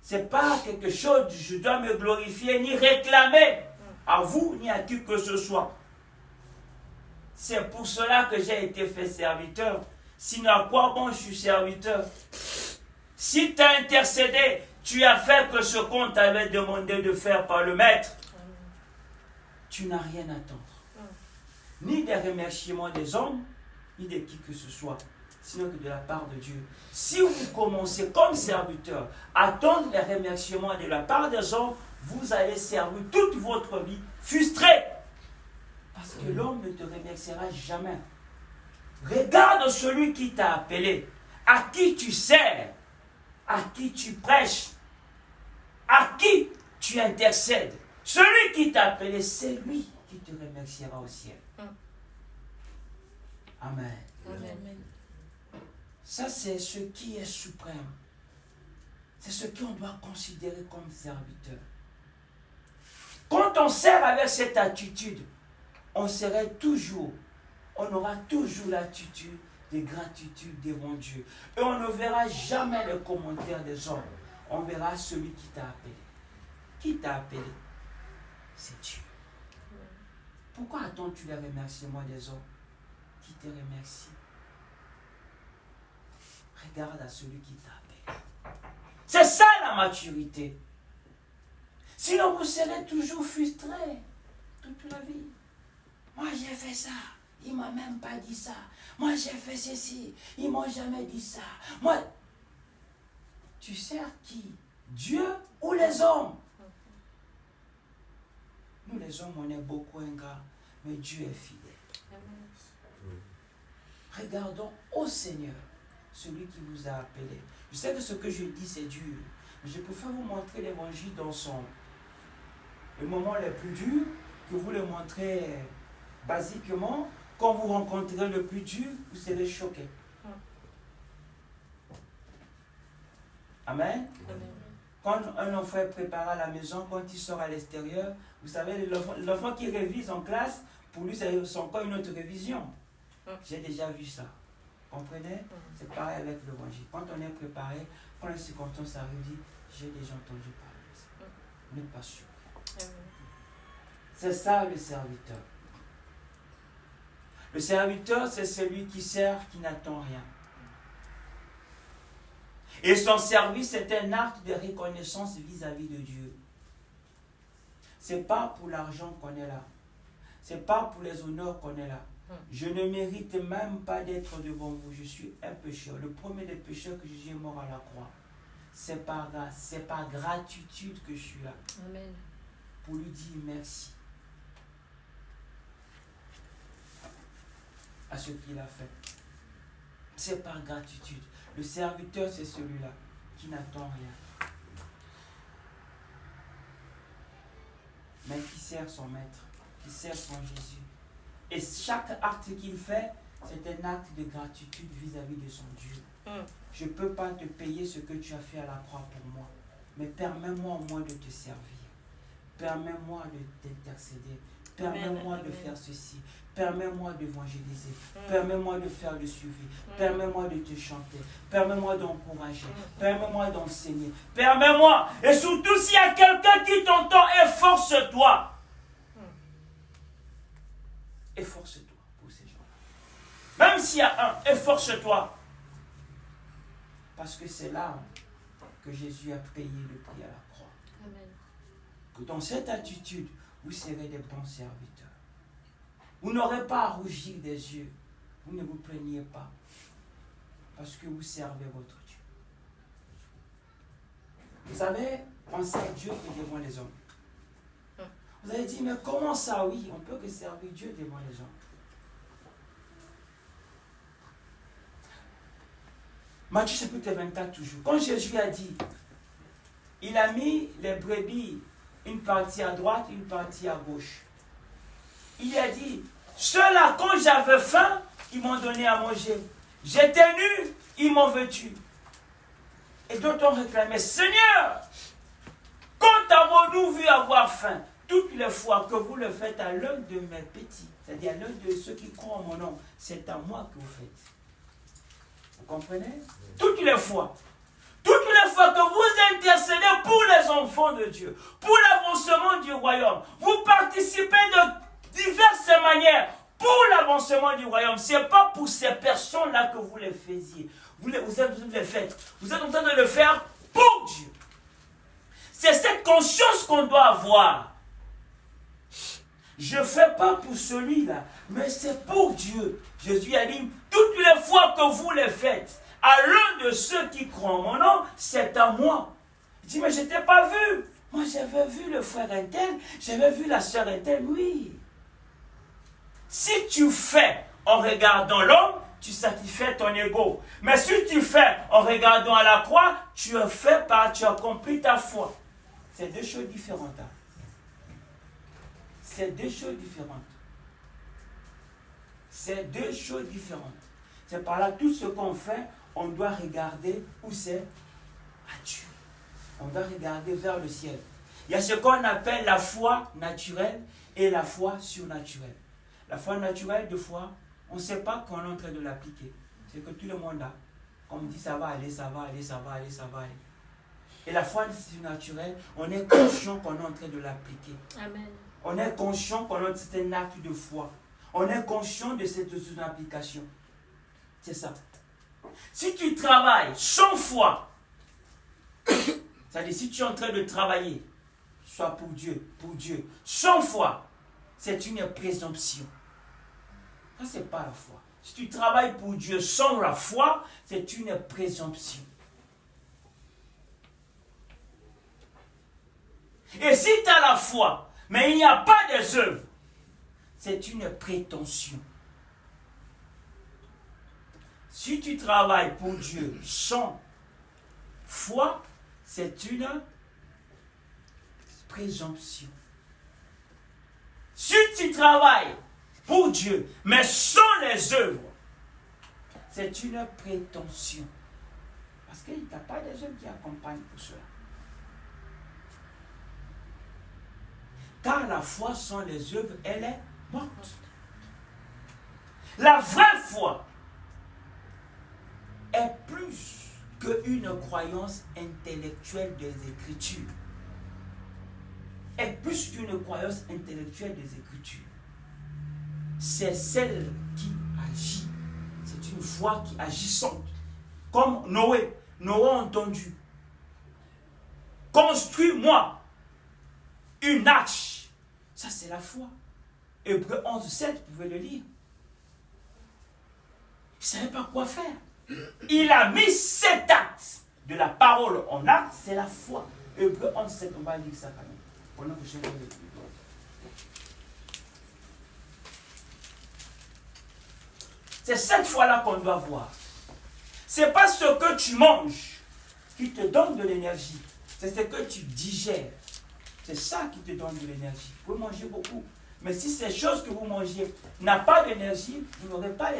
Ce n'est pas quelque chose, je dois me glorifier ni réclamer à vous ni à qui que ce soit. C'est pour cela que j'ai été fait serviteur. Sinon, à quoi bon je suis serviteur? Si tu as intercédé, tu as fait que ce qu'on t'avait demandé de faire par le maître. Tu n'as rien à attendre. Ni des remerciements des hommes, ni de qui que ce soit, sinon que de la part de Dieu. Si vous commencez comme serviteur à attendre les remerciements de la part des hommes, vous allez servir toute votre vie frustré. Parce que l'homme ne te remerciera jamais. Regarde celui qui t'a appelé, à qui tu sers, à qui tu prêches, à qui tu intercèdes. Celui qui t'a appelé, c'est lui qui te remerciera au ciel. Amen. Amen. Ça, c'est ce qui est suprême. C'est ce qu'on doit considérer comme serviteur. Quand on sert avec cette attitude, on aura toujours l'attitude de gratitude devant Dieu. Et on ne verra jamais les commentaires des hommes. On verra celui qui t'a appelé. Qui t'a appelé? C'est Dieu. Pourquoi attends-tu les remerciements des hommes qui te remercient? Regarde à celui qui t'a appelé. C'est ça la maturité. Sinon vous serez toujours frustré toute la vie. Moi j'ai fait ça, il ne m'a même pas dit ça. Moi j'ai fait ceci, ils ne m'ont jamais dit ça. Moi, tu sers qui? Dieu ou les hommes? Nous les hommes on est beaucoup ingrats, mais Dieu est fidèle. Regardons au Seigneur, celui qui vous a appelé. Je sais que ce que je dis c'est dur, mais je préfère vous montrer l'évangile dans le moment le plus dur, que vous le montrez basiquement. Quand vous rencontrez le plus dur, vous serez choqué. Amen. Amen. Quand un enfant est préparé à la maison, quand il sort à l'extérieur, vous savez, l'enfant qui révise en classe, pour lui, c'est encore une autre révision. J'ai déjà vu ça. Comprenez? C'est pareil avec l'évangile. Quand on est préparé, quand les circonstances arrivent, dit, j'ai déjà entendu parler de ça. On n'est pas sûr. C'est ça le serviteur. Le serviteur, c'est celui qui sert, qui n'attend rien. Et son service est un acte de reconnaissance vis-à-vis de Dieu. Ce n'est pas pour l'argent qu'on est là. Ce n'est pas pour les honneurs qu'on est là. Je ne mérite même pas d'être devant vous. Je suis un pécheur. Le premier des pécheurs que Jésus est mort à la croix. C'est par grâce, c'est par gratitude que je suis là. Amen. Pour lui dire merci à ce qu'il a fait. C'est par gratitude. Le serviteur, c'est celui-là qui n'attend rien, mais qui sert son maître, qui sert son Jésus. Et chaque acte qu'il fait, c'est un acte de gratitude vis-à-vis de son Dieu. Je ne peux pas te payer ce que tu as fait à la croix pour moi, mais permets-moi au moins de te servir. Permets-moi de t'intercéder. Permets-moi de faire ceci. Permets-moi d'évangéliser. Permets-moi de faire le suivi. Permets-moi de te chanter. Permets-moi d'encourager. Permets-moi d'enseigner. Permets-moi. Et surtout, s'il y a quelqu'un qui t'entend, efforce-toi. Efforce-toi pour ces gens-là. Même s'il y a un, efforce-toi. Parce que c'est là que Jésus a payé le prix à la croix. Amen. Que dans cette attitude, vous serez des bons serviteurs. Vous n'aurez pas à rougir des yeux. Vous ne vous plaignez pas. Parce que vous servez votre Dieu. Vous savez, on sert Dieu que devant les hommes. Vous allez dire, mais comment ça? Oui, on peut que servir Dieu devant les hommes. Matthieu chapitre 24 toujours. Quand Jésus a dit, il a mis les brebis, une partie à droite, une partie à gauche. Il a dit, ceux-là, quand j'avais faim, ils m'ont donné à manger. J'étais nu, ils m'ont vêtu. Et d'autres ont réclamé, Seigneur, quand avons-nous vu avoir faim? Toutes les fois que vous le faites à l'un de mes petits, c'est-à-dire à l'un de ceux qui croient en mon nom, c'est à moi que vous faites. Vous comprenez? Toutes les fois. Toutes les fois que vous intercédez pour les enfants de Dieu, pour l'avancement du royaume, vous participez de diverses manières pour l'avancement du royaume. Ce n'est pas pour ces personnes-là que vous les faisiez. Vous les faites. Vous êtes en train de le faire pour Dieu. C'est cette conscience qu'on doit avoir. Je ne fais pas pour celui-là, mais c'est pour Dieu. Jésus a dit, toutes les fois que vous les faites, à l'un de ceux qui croient en mon nom, c'est à moi. Il dit, mais je ne t'ai pas vu. Moi, j'avais vu le frère Intel, j'avais vu la sœur Intel, oui. Si tu fais en regardant l'homme, tu satisfais ton ego. Mais si tu fais en regardant à la croix, tu accomplis ta foi. C'est deux choses différentes. Hein? C'est deux choses différentes. C'est deux choses différentes. C'est par là, tout ce qu'on fait, on doit regarder où c'est? À Dieu. On doit regarder vers le ciel. Il y a ce qu'on appelle la foi naturelle et la foi surnaturelle. La foi naturelle, des fois, on ne sait pas qu'on est en train de l'appliquer. C'est que tout le monde a. On me dit ça va aller, ça va aller, ça va aller, ça va aller. Et la foi surnaturelle, on est conscient qu'on est en train de l'appliquer. Amen. On est conscient qu'on a un acte de foi. On est conscient de cette application. C'est ça. Si tu travailles sans foi, c'est-à-dire si tu es en train de travailler, soit pour Dieu, sans foi, c'est une présomption. Ça, ce n'est pas la foi. Si tu travailles pour Dieu sans la foi, c'est une présomption. Et si tu as la foi, mais il n'y a pas des œuvres, c'est une prétention. Si tu travailles pour Dieu sans foi, c'est une présomption. Si tu travailles pour Dieu, mais sans les œuvres, c'est une prétention. Parce qu'il n'y a pas des œuvres qui accompagnent pour cela. Car la foi sans les œuvres, elle est morte. La vraie foi est plus qu'une croyance intellectuelle des Écritures. Est plus qu'une croyance intellectuelle des Écritures. C'est celle qui agit. C'est une foi qui agissante. Comme Noé. Noé a entendu. Construis-moi une arche. Ça, c'est la foi. Hébreux 11, 7, vous pouvez le lire. Il ne savait pas quoi faire. Il a mis cet acte de la parole en acte, c'est la foi. Hébreux 11, 7, on va lire ça quand même. Pendant que je vais le dire. C'est cette foi-là qu'on doit voir. C'est pas ce que tu manges qui te donne de l'énergie. C'est ce que tu digères. C'est ça qui te donne de l'énergie. Vous mangez beaucoup. Mais si ces choses que vous mangez n'ont pas d'énergie, vous n'aurez pas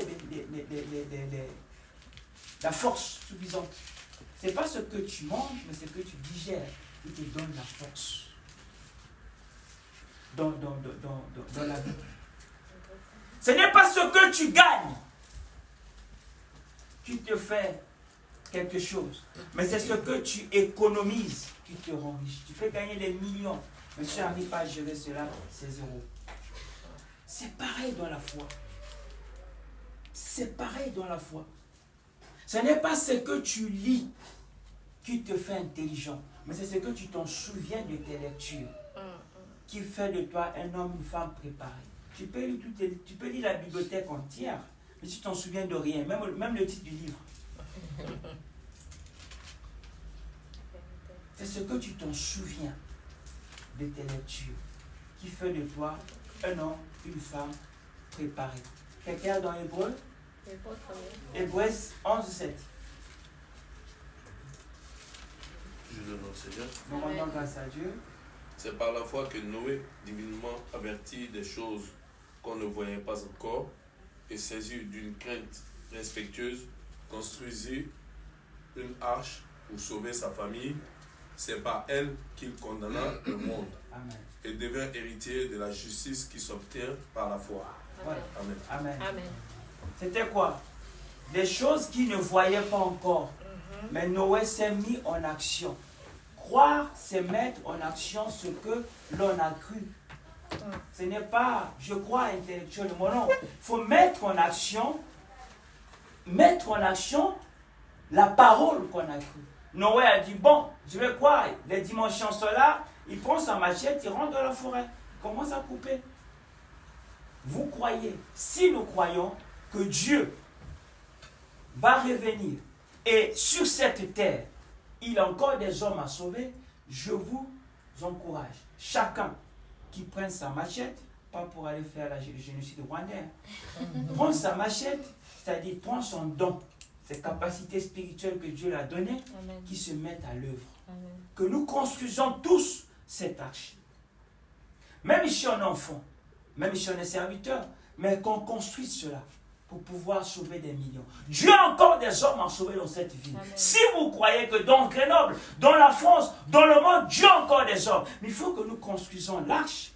la force suffisante. Ce n'est pas ce que tu manges, mais ce que tu digères qui te donne la force dans la vie. Ce n'est pas ce que tu gagnes qui te fait quelque chose, mais c'est ce que tu économises qui te rend riche. Tu peux gagner des millions, mais si tu n'arrives pas à gérer cela, c'est zéro. C'est pareil dans la foi. C'est pareil dans la foi. Ce n'est pas ce que tu lis qui te fait intelligent, mais c'est ce que tu t'en souviens de tes lectures qui fait de toi un homme, une femme préparée. Tu peux lire la bibliothèque entière, mais tu t'en souviens de rien, même le titre du livre. C'est ce que tu t'en souviens de tes lectures qui fait de toi un homme, une femme préparée. Quelqu'un dans Hébreu? Hébreu 11, 7. Je le nom Seigneur. Nous rendons grâce à Dieu. C'est par la foi que Noé, divinement averti des choses qu'on ne voyait pas encore, et saisi d'une crainte respectueuse, construisit une arche pour sauver sa famille. C'est par elle qu'il condamna le monde. Amen. Et devint héritier de la justice qui s'obtient par la foi. Ouais. Amen. Amen. Amen. C'était quoi? Des choses qu'il ne voyait pas encore. Mais Noé s'est mis en action. Croire, c'est mettre en action ce que l'on a cru. Ce n'est pas, je crois intellectuellement, non. Il faut mettre en action la parole qu'on a crue. Noé a dit, bon, je vais croire, les dimensions sont là, il prend sa machette, il rentre dans la forêt, il commence à couper. Vous croyez, si nous croyons que Dieu va revenir et sur cette terre, il y a encore des hommes à sauver, je vous encourage, chacun qui prenne sa machette, pas pour aller faire le génocide rwandais, prend sa machette, c'est-à-dire prend son don, ces capacités spirituelles que Dieu lui a données, qui se mettent à l'œuvre. Que nous construisons tous cette arche. Même si on est enfant, même si on est serviteur, mais qu'on construise cela pour pouvoir sauver des millions. Dieu a encore des hommes à sauver dans cette ville. Amen. Si vous croyez que dans Grenoble, dans la France, dans le monde, Dieu a encore des hommes, mais il faut que nous construisons l'arche,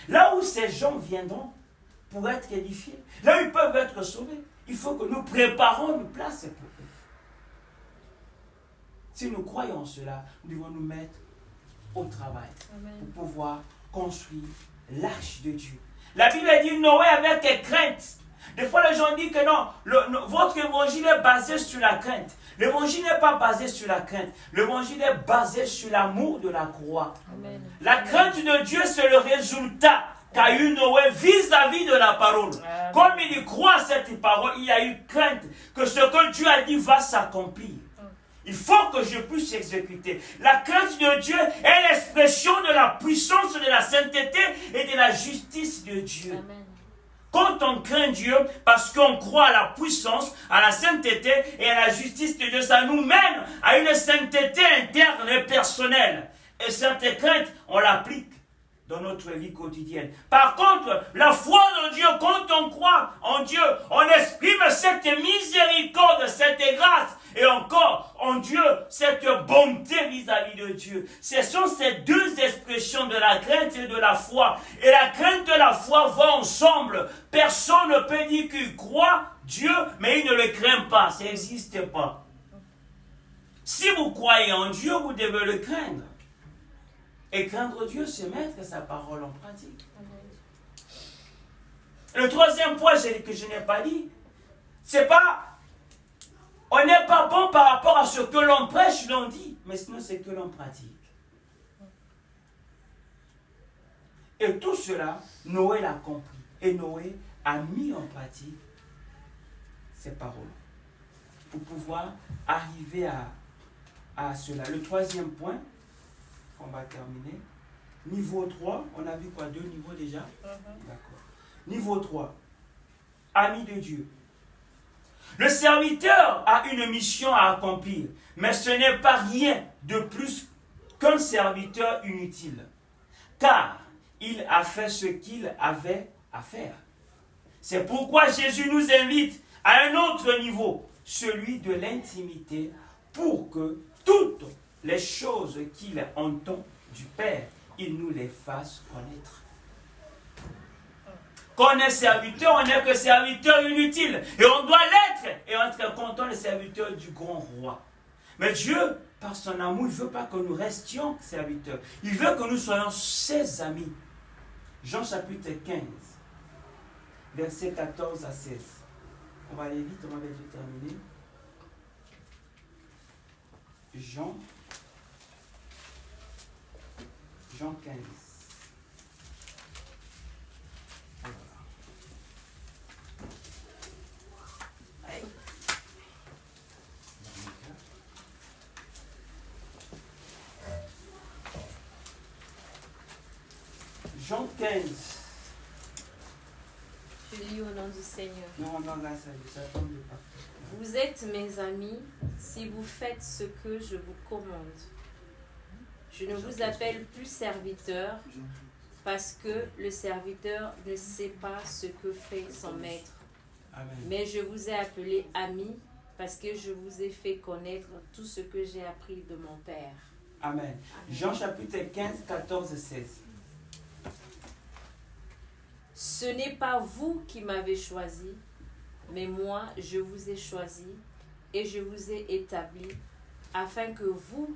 là où ces gens viendront pour être édifiés, là où ils peuvent être sauvés. Il faut que nous préparions une place pour eux. Si nous croyons en cela, nous devons nous mettre au travail. Amen. Pour pouvoir construire l'arche de Dieu. La Bible dit Noé avec crainte. Des fois, les gens disent que non, votre évangile est basé sur la crainte. L'évangile n'est pas basé sur la crainte. L'évangile est basé sur l'amour de la croix. Amen. La crainte de Dieu, c'est le résultat qu'a eu Noé vis-à-vis de la parole. Amen. Comme il croit cette parole, il a eu crainte que ce que Dieu a dit va s'accomplir. Il faut que je puisse exécuter. La crainte de Dieu est l'expression de la puissance, de la sainteté et de la justice de Dieu. Amen. Quand on craint Dieu, parce qu'on croit à la puissance, à la sainteté et à la justice de Dieu, ça nous mène à une sainteté interne et personnelle. Et cette crainte, on l'applique dans notre vie quotidienne. Par contre, la foi en Dieu, quand on croit en Dieu, on exprime cette miséricorde, cette grâce, et encore en Dieu, cette bonté vis-à-vis de Dieu. Ce sont ces deux expressions de la crainte et de la foi. Et la crainte et la foi vont ensemble. Personne ne peut dire qu'il croit Dieu, mais il ne le craint pas. Ça n'existe pas. Si vous croyez en Dieu, vous devez le craindre. Et craindre Dieu, c'est mettre sa parole en pratique. Le troisième point que je n'ai pas dit, c'est pas, on n'est pas bon par rapport à ce que l'on prêche, l'on dit, mais sinon c'est que l'on pratique. Et tout cela, Noé l'a compris. Et Noé a mis en pratique ces paroles pour pouvoir arriver à cela. Le troisième point, on va terminer. Niveau 3, on a vu quoi? 2 niveaux déjà? D'accord. Niveau 3, ami de Dieu. Le serviteur a une mission à accomplir, mais ce n'est pas rien de plus qu'un serviteur inutile, car il a fait ce qu'il avait à faire. C'est pourquoi Jésus nous invite à un autre niveau, celui de l'intimité, pour que toutes les choses qu'il entend du Père, il nous les fasse connaître. Quand on est serviteur, on n'est que serviteur inutile. Et on doit l'être. Et on est content le serviteur du grand roi. Mais Dieu, par son amour, il ne veut pas que nous restions serviteurs. Il veut que nous soyons ses amis. Jean chapitre 15, versets 14 à 16. On va aller vite, on va bientôt terminer. Jean 15. Jean 15. Je lis au nom du Seigneur. Non, là, ça tombe pas. Vous êtes mes amis si vous faites ce que je vous commande. Je ne vous appelle plus serviteur parce que le serviteur ne sait pas ce que fait son maître. Amen. Mais je vous ai appelé amis parce que je vous ai fait connaître tout ce que j'ai appris de mon Père. Amen. Jean chapitre 15, 14 et 16. Ce n'est pas vous qui m'avez choisi, mais moi je vous ai choisi et je vous ai établi afin que vous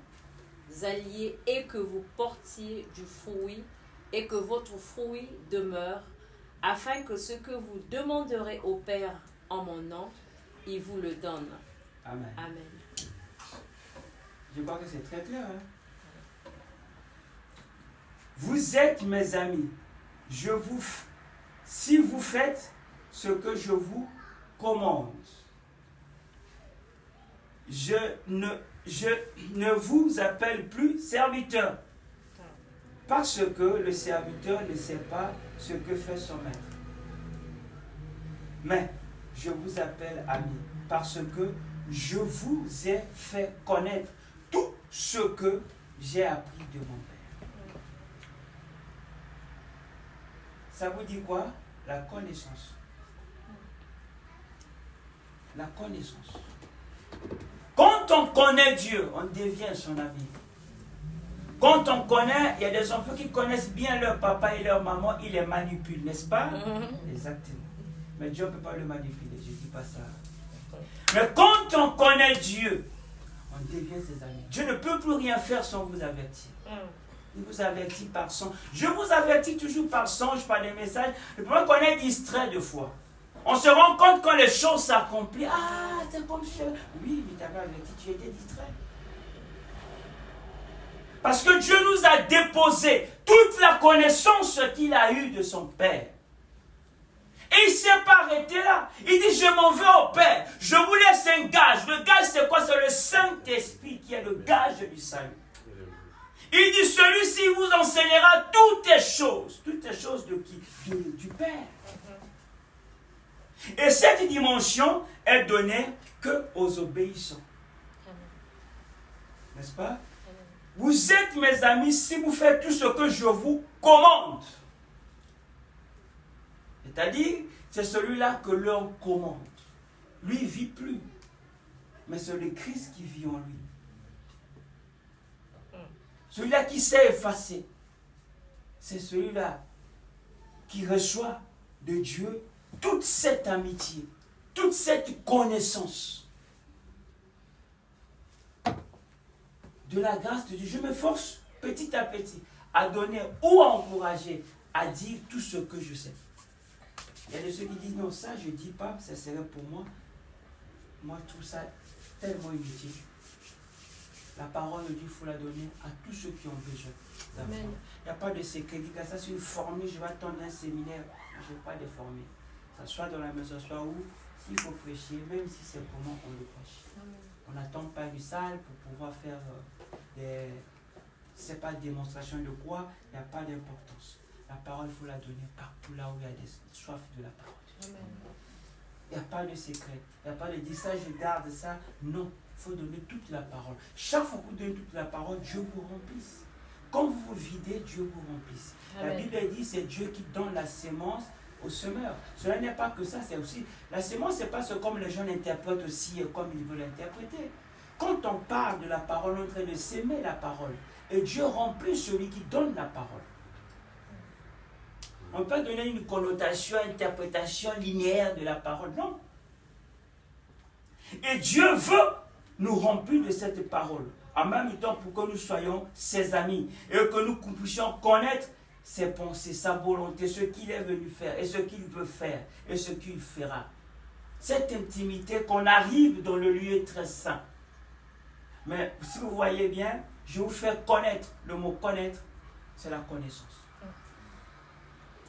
alliez et que vous portiez du fruit et que votre fruit demeure, afin que ce que vous demanderez au Père en mon nom, il vous le donne. Amen. Amen. Je crois que c'est très clair. Hein? Vous êtes mes amis. Si vous faites ce que je vous commande, je ne vous appelle plus serviteur, parce que le serviteur ne sait pas ce que fait son maître. Mais je vous appelle ami, parce que je vous ai fait connaître tout ce que j'ai appris de mon Père. Ça vous dit quoi? La connaissance. La connaissance. Quand on connaît Dieu, on devient son ami. Quand on connaît, il y a des enfants qui connaissent bien leur papa et leur maman, ils les manipulent, n'est-ce pas? Exactement. Mais Dieu ne peut pas le manipuler, je ne dis pas ça. Mais quand on connaît Dieu, on devient ses amis. Dieu ne peut plus rien faire sans vous avertir. Il vous avertit par son. Je vous avertis toujours par songe, par des messages. Le problème qu'on est distrait de fois. On se rend compte quand les choses s'accomplissent. Ah, c'est comme ça. Oui, mais t'avais averti, tu étais distrait. Parce que Dieu nous a déposé toute la connaissance qu'il a eue de son Père. Et il ne s'est pas arrêté là. Il dit, je m'en vais au Père. Je vous laisse un gage. Le gage, c'est quoi? C'est le Saint-Esprit qui est le gage du salut. Il dit, celui-ci vous enseignera toutes les choses. Toutes les choses de qui? Du Père. Et cette dimension est donnée qu'aux obéissants. N'est-ce pas? Vous êtes mes amis si vous faites tout ce que je vous commande. C'est-à-dire, c'est celui-là que l'on commande. Lui, il ne vit plus. Mais c'est le Christ qui vit en lui. Celui-là qui s'est effacé, c'est celui-là qui reçoit de Dieu toute cette amitié, toute cette connaissance. De la grâce de Dieu, je m'efforce petit à petit à donner ou à encourager, à dire tout ce que je sais. Il y a de ceux qui disent non, ça je ne dis pas, ça serait pour moi. Moi, je trouve ça tellement inutile. La parole de Dieu, il faut la donner à tous ceux qui ont besoin. Il n'y a pas de secret. Dit que ça, c'est une formée, je vais attendre un séminaire. Je ne vais pas les former. Ça soit dans la maison, soit où, s'il faut prêcher, même si c'est pour moi, on le prêche. On n'attend pas du salle pour pouvoir faire des... C'est pas de démonstration de quoi, il n'y a pas d'importance. La parole, il faut la donner partout là où il y a des soif de la parole. Il n'y a pas de secret. Il n'y a pas de dire ça, je garde ça. Non, il faut donner toute la parole. Chaque fois que vous donnez toute la parole, Dieu vous remplisse. Quand vous vous videz, Dieu vous remplisse. Amen. La Bible dit c'est Dieu qui donne la sémence au semeur. Cela n'est pas que ça, c'est aussi... La sémence, ce n'est pas ce comme les gens l'interprètent aussi, comme ils veulent l'interpréter. Quand on parle de la parole, on est en train de s'aimer la parole. Et Dieu remplit celui qui donne la parole. On peut donner une connotation, interprétation linéaire de la parole. Non. Et Dieu veut nous remplir de cette parole. En même temps pour que nous soyons ses amis. Et que nous puissions connaître ses pensées, sa volonté, ce qu'il est venu faire. Et ce qu'il veut faire. Et ce qu'il fera. Cette intimité qu'on arrive dans le lieu très saint. Mais si vous voyez bien, je vous fais connaître. Le mot connaître, c'est la connaissance.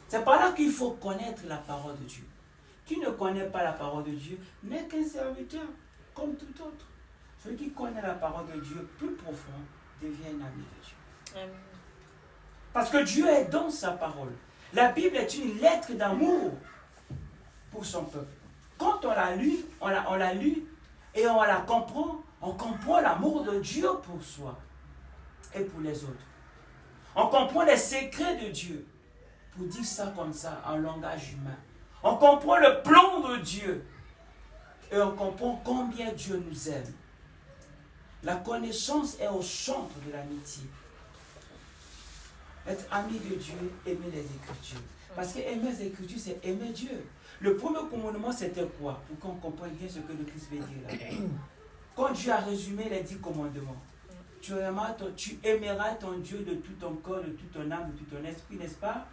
C'est par là qu'il faut connaître la parole de Dieu. Qui ne connaît pas la parole de Dieu n'est qu'un serviteur, comme tout autre. Celui qui connaît la parole de Dieu plus profond devient un ami de Dieu. Amen. Parce que Dieu est dans sa parole. La Bible est une lettre d'amour pour son peuple. Quand on l'a lu, on l'a lu et on la comprend. On comprend l'amour de Dieu pour soi et pour les autres. On comprend les secrets de Dieu. Pour dire ça comme ça, en langage humain. On comprend le plan de Dieu. Et on comprend combien Dieu nous aime. La connaissance est au centre de l'amitié. Être ami de Dieu, aimer les Écritures. Parce que aimer les Écritures, c'est aimer Dieu. Le premier commandement, c'était quoi? Pour qu'on comprenne bien ce que le Christ veut dire là. Quand Dieu a résumé les 10 commandements, tu aimeras ton Dieu de tout ton corps, de toute ton âme, de tout ton esprit, n'est-ce pas?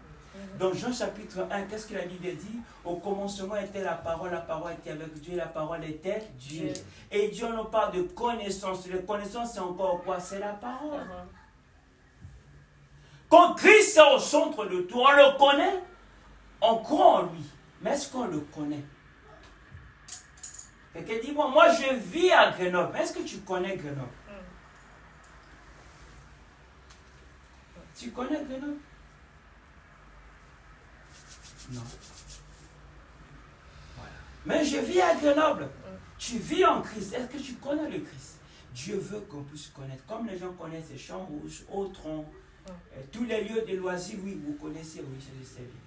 Dans Jean chapitre 1, qu'est-ce que la Bible dit? Au commencement était la parole était avec Dieu, la parole était Dieu. Et Dieu nous parle de connaissance. La connaissance, c'est encore quoi? C'est la parole. Quand Christ est au centre de tout, on le connaît, on croit en lui. Mais est-ce qu'on le connaît? Quelqu'un dit, bon, moi je vis à Grenoble. Est-ce que tu connais Grenoble? Tu connais Grenoble? Non. Voilà. Mais je vis à Grenoble. Tu vis en Christ. Est-ce que tu connais le Christ? Dieu veut qu'on puisse connaître. Comme les gens connaissent les champs rouges, Autron, tous les lieux de loisirs, oui, vous connaissez, oui, je le sais bien.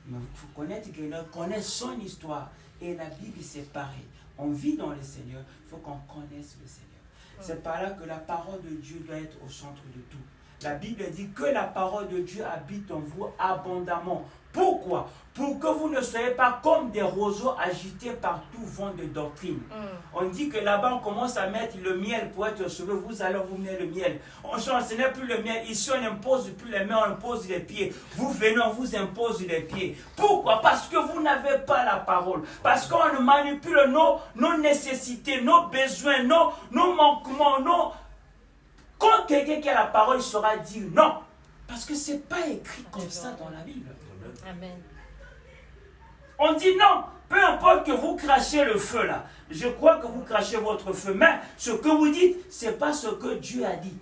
Mais il faut connaître Grenoble, connaître son histoire. Et la Bible, c'est pareil. On vit dans le Seigneur, il faut qu'on connaisse le Seigneur. C'est par là que la parole de Dieu doit être au centre de tout. La Bible dit que la parole de Dieu habite en vous abondamment. Pourquoi? Pour que vous ne soyez pas comme des roseaux agités par tout vent de doctrine. On dit que là-bas, on commence à mettre le miel pour être sauvé. Vous allez vous mener le miel. Ce n'est plus le miel. Ici, on n'impose plus les mains, on impose les pieds. Vous venez, on vous impose les pieds. Pourquoi? Parce que vous n'avez pas la parole. Parce qu'on manipule nos nécessités, nos besoins, nos manquements, Quand quelqu'un qui a la parole, il saura dire non. Parce que ce n'est pas écrit comme ça dans la Bible. Amen. On dit non, peu importe que vous crachez le feu là. Je crois que vous crachez votre feu. Mais ce que vous dites, ce n'est pas ce que Dieu a dit.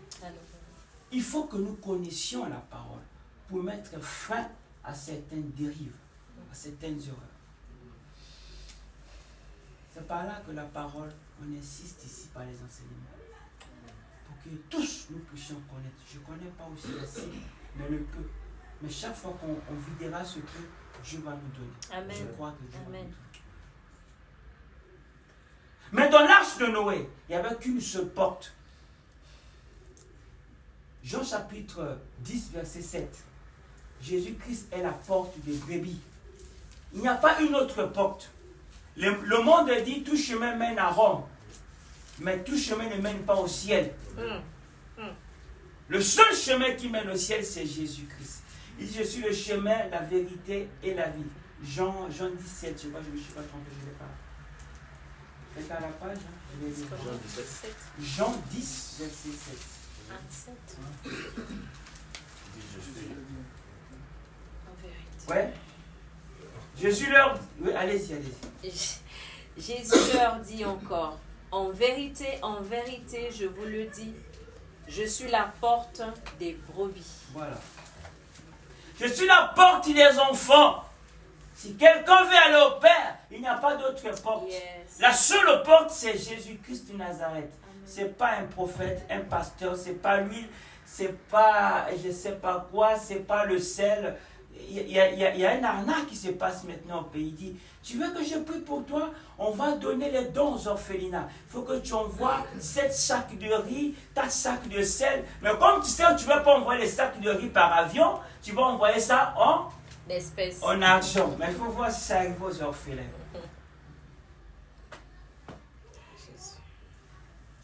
Il faut que nous connaissions la parole pour mettre fin à certaines dérives, à certaines erreurs. C'est par là que la parole, on insiste ici par les enseignements. Pour que tous nous puissions connaître. Je ne connais pas aussi assez, mais le peu. Mais chaque fois qu'on videra ce que Dieu va nous donner. Amen. Je crois que Dieu va nous Amen. donner. Mais dans l'arche de Noé, il n'y avait qu'une seule porte. Jean chapitre 10, verset 7. Jésus-Christ est la porte des brebis. Il n'y a pas une autre porte. Le monde dit tout chemin mène à Rome. Mais tout chemin ne mène pas au ciel. Le seul chemin qui mène au ciel, c'est Jésus-Christ. Il dit, je suis le chemin, la vérité et la vie. Jean 17, je ne me suis pas trompé, je ne l'ai pas. C'est à la page, hein? Je vais lire. Jean 10, verset 7. 7. Ouais. Jésus leur... Oui, allez-y. Jésus leur dit encore, en vérité, je vous le dis, je suis la porte des brebis. Voilà. Je suis la porte des enfants. Si quelqu'un veut aller au Père, il n'y a pas d'autre porte. Yes. La seule porte, c'est Jésus-Christ de Nazareth. Amen. C'est pas un prophète, un pasteur, c'est pas lui, c'est pas je sais pas quoi, c'est pas le sel. Il y a un arnaque qui se passe maintenant au pays. Il dit, tu veux que je prie pour toi? On va donner les dons aux orphelinats. Il faut que tu envoies 7 sacs de riz, 4 sacs de sel. Mais comme tu sais, tu ne veux pas envoyer les sacs de riz par avion, tu vas envoyer ça L'espèce. en argent. Mais il faut voir si ça arrive aux orphelins.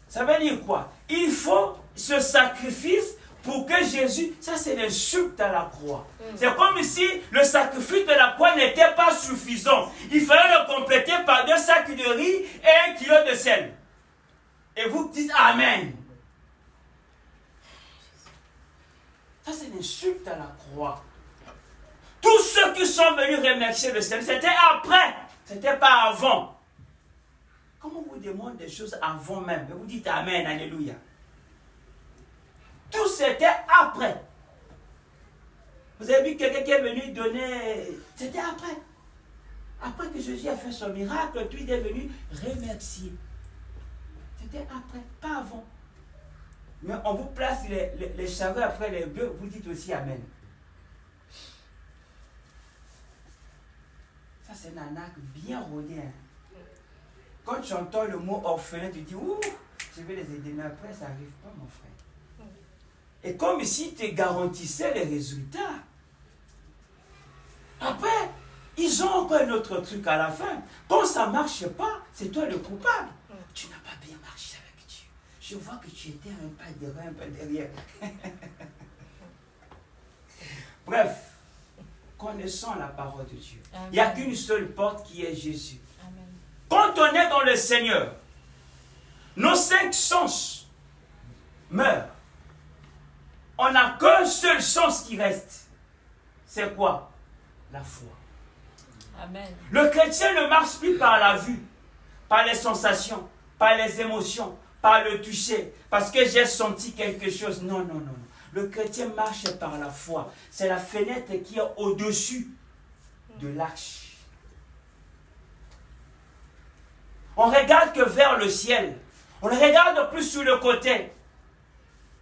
Ça veut dire quoi? Il faut ce sacrifice pour que Jésus, ça c'est l'insulte à la croix. C'est comme si le sacrifice de la croix n'était pas suffisant. Il fallait le compléter par 2 sacs de riz et 1 kilo de sel. Et vous dites Amen. Ça c'est l'insulte à la croix. Tous ceux qui sont venus remercier le Seigneur, c'était après, c'était pas avant. Comment on vous demande des choses avant même? Et vous dites Amen, Alléluia. Tout c'était après. Vous avez vu quelqu'un qui est venu donner... C'était après. Après que Jésus a fait son miracle, tout il est venu remercier. C'était après, pas avant. Mais on vous place les charrues après les bœufs, vous dites aussi Amen. Ça c'est une arnaque bien rodée. Hein. Quand tu entends le mot orphelin, tu dis, ouh, je vais les aider. Mais après, ça n'arrive pas, mon frère. Et comme si tu garantissais les résultats. Après, ils ont encore un autre truc à la fin. Quand ça ne marche pas, c'est toi le coupable. Tu n'as pas bien marché avec Dieu. Je vois que tu étais un pas devant, un pas derrière. Bref, connaissons la parole de Dieu. Il n'y a qu'une seule porte qui est Jésus. Amen. Quand on est dans le Seigneur, nos 5 sens meurent. On n'a qu'un seul sens qui reste. C'est quoi? La foi. Amen. Le chrétien ne marche plus par la vue, par les sensations, par les émotions, par le toucher, parce que j'ai senti quelque chose. Non, non, non, non. Le chrétien marche par la foi. C'est la fenêtre qui est au-dessus de l'arche. On ne regarde que vers le ciel. On ne regarde plus sur le côté.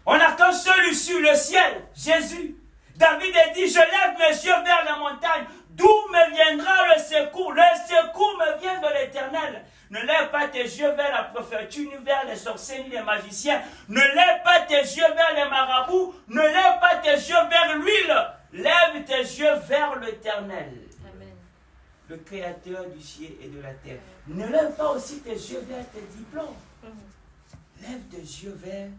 On n'a qu'un seul issue, le ciel, Jésus. David a dit, je lève mes yeux vers la montagne. D'où me viendra le secours? Le secours me vient de l'Éternel. Ne lève pas tes yeux vers la prophétie, ni vers les sorciers, ni les magiciens. Ne lève pas tes yeux vers les marabouts. Ne lève pas tes yeux vers l'huile. Lève tes yeux vers l'Éternel. Amen. Le Créateur du ciel et de la terre. Ne lève pas aussi tes yeux vers tes diplômes. Lève tes yeux vers l'Éternel.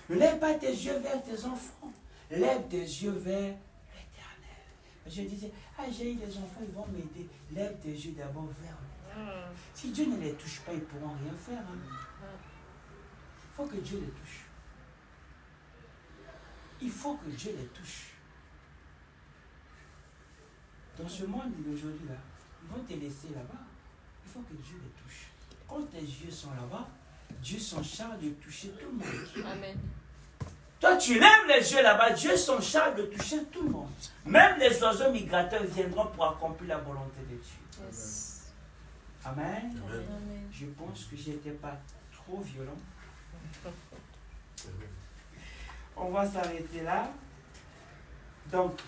Ne lève pas tes yeux vers tes enfants. Lève tes yeux vers l'Éternel. Je disais, j'ai eu des enfants, ils vont m'aider. Lève tes yeux d'abord vers l'Éternel. Si Dieu ne les touche pas, ils ne pourront rien faire. Il faut que Dieu les touche. Il faut que Dieu les touche. Dans ce monde d'aujourd'hui, là, ils vont te laisser là-bas. Il faut que Dieu les touche. Quand tes yeux sont là-bas, Dieu s'en charge de toucher tout le monde. Amen. Toi, tu lèves les yeux là-bas, Dieu s'en charge de toucher tout le monde. Même les oiseaux migrateurs viendront pour accomplir la volonté de Dieu. Yes. Amen. Amen. Je pense que je n'étais pas trop violent. On va s'arrêter là. Donc,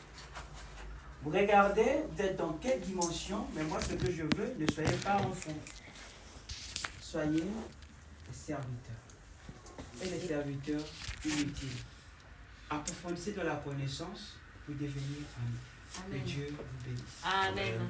vous regardez, vous êtes dans quelle dimension, mais moi, ce que je veux, ne soyez pas enfants. Soyez des serviteurs. Et des serviteurs inutiles. Approfondissez de la connaissance pour devenir amis. Que Amen. Dieu vous bénisse. Amen.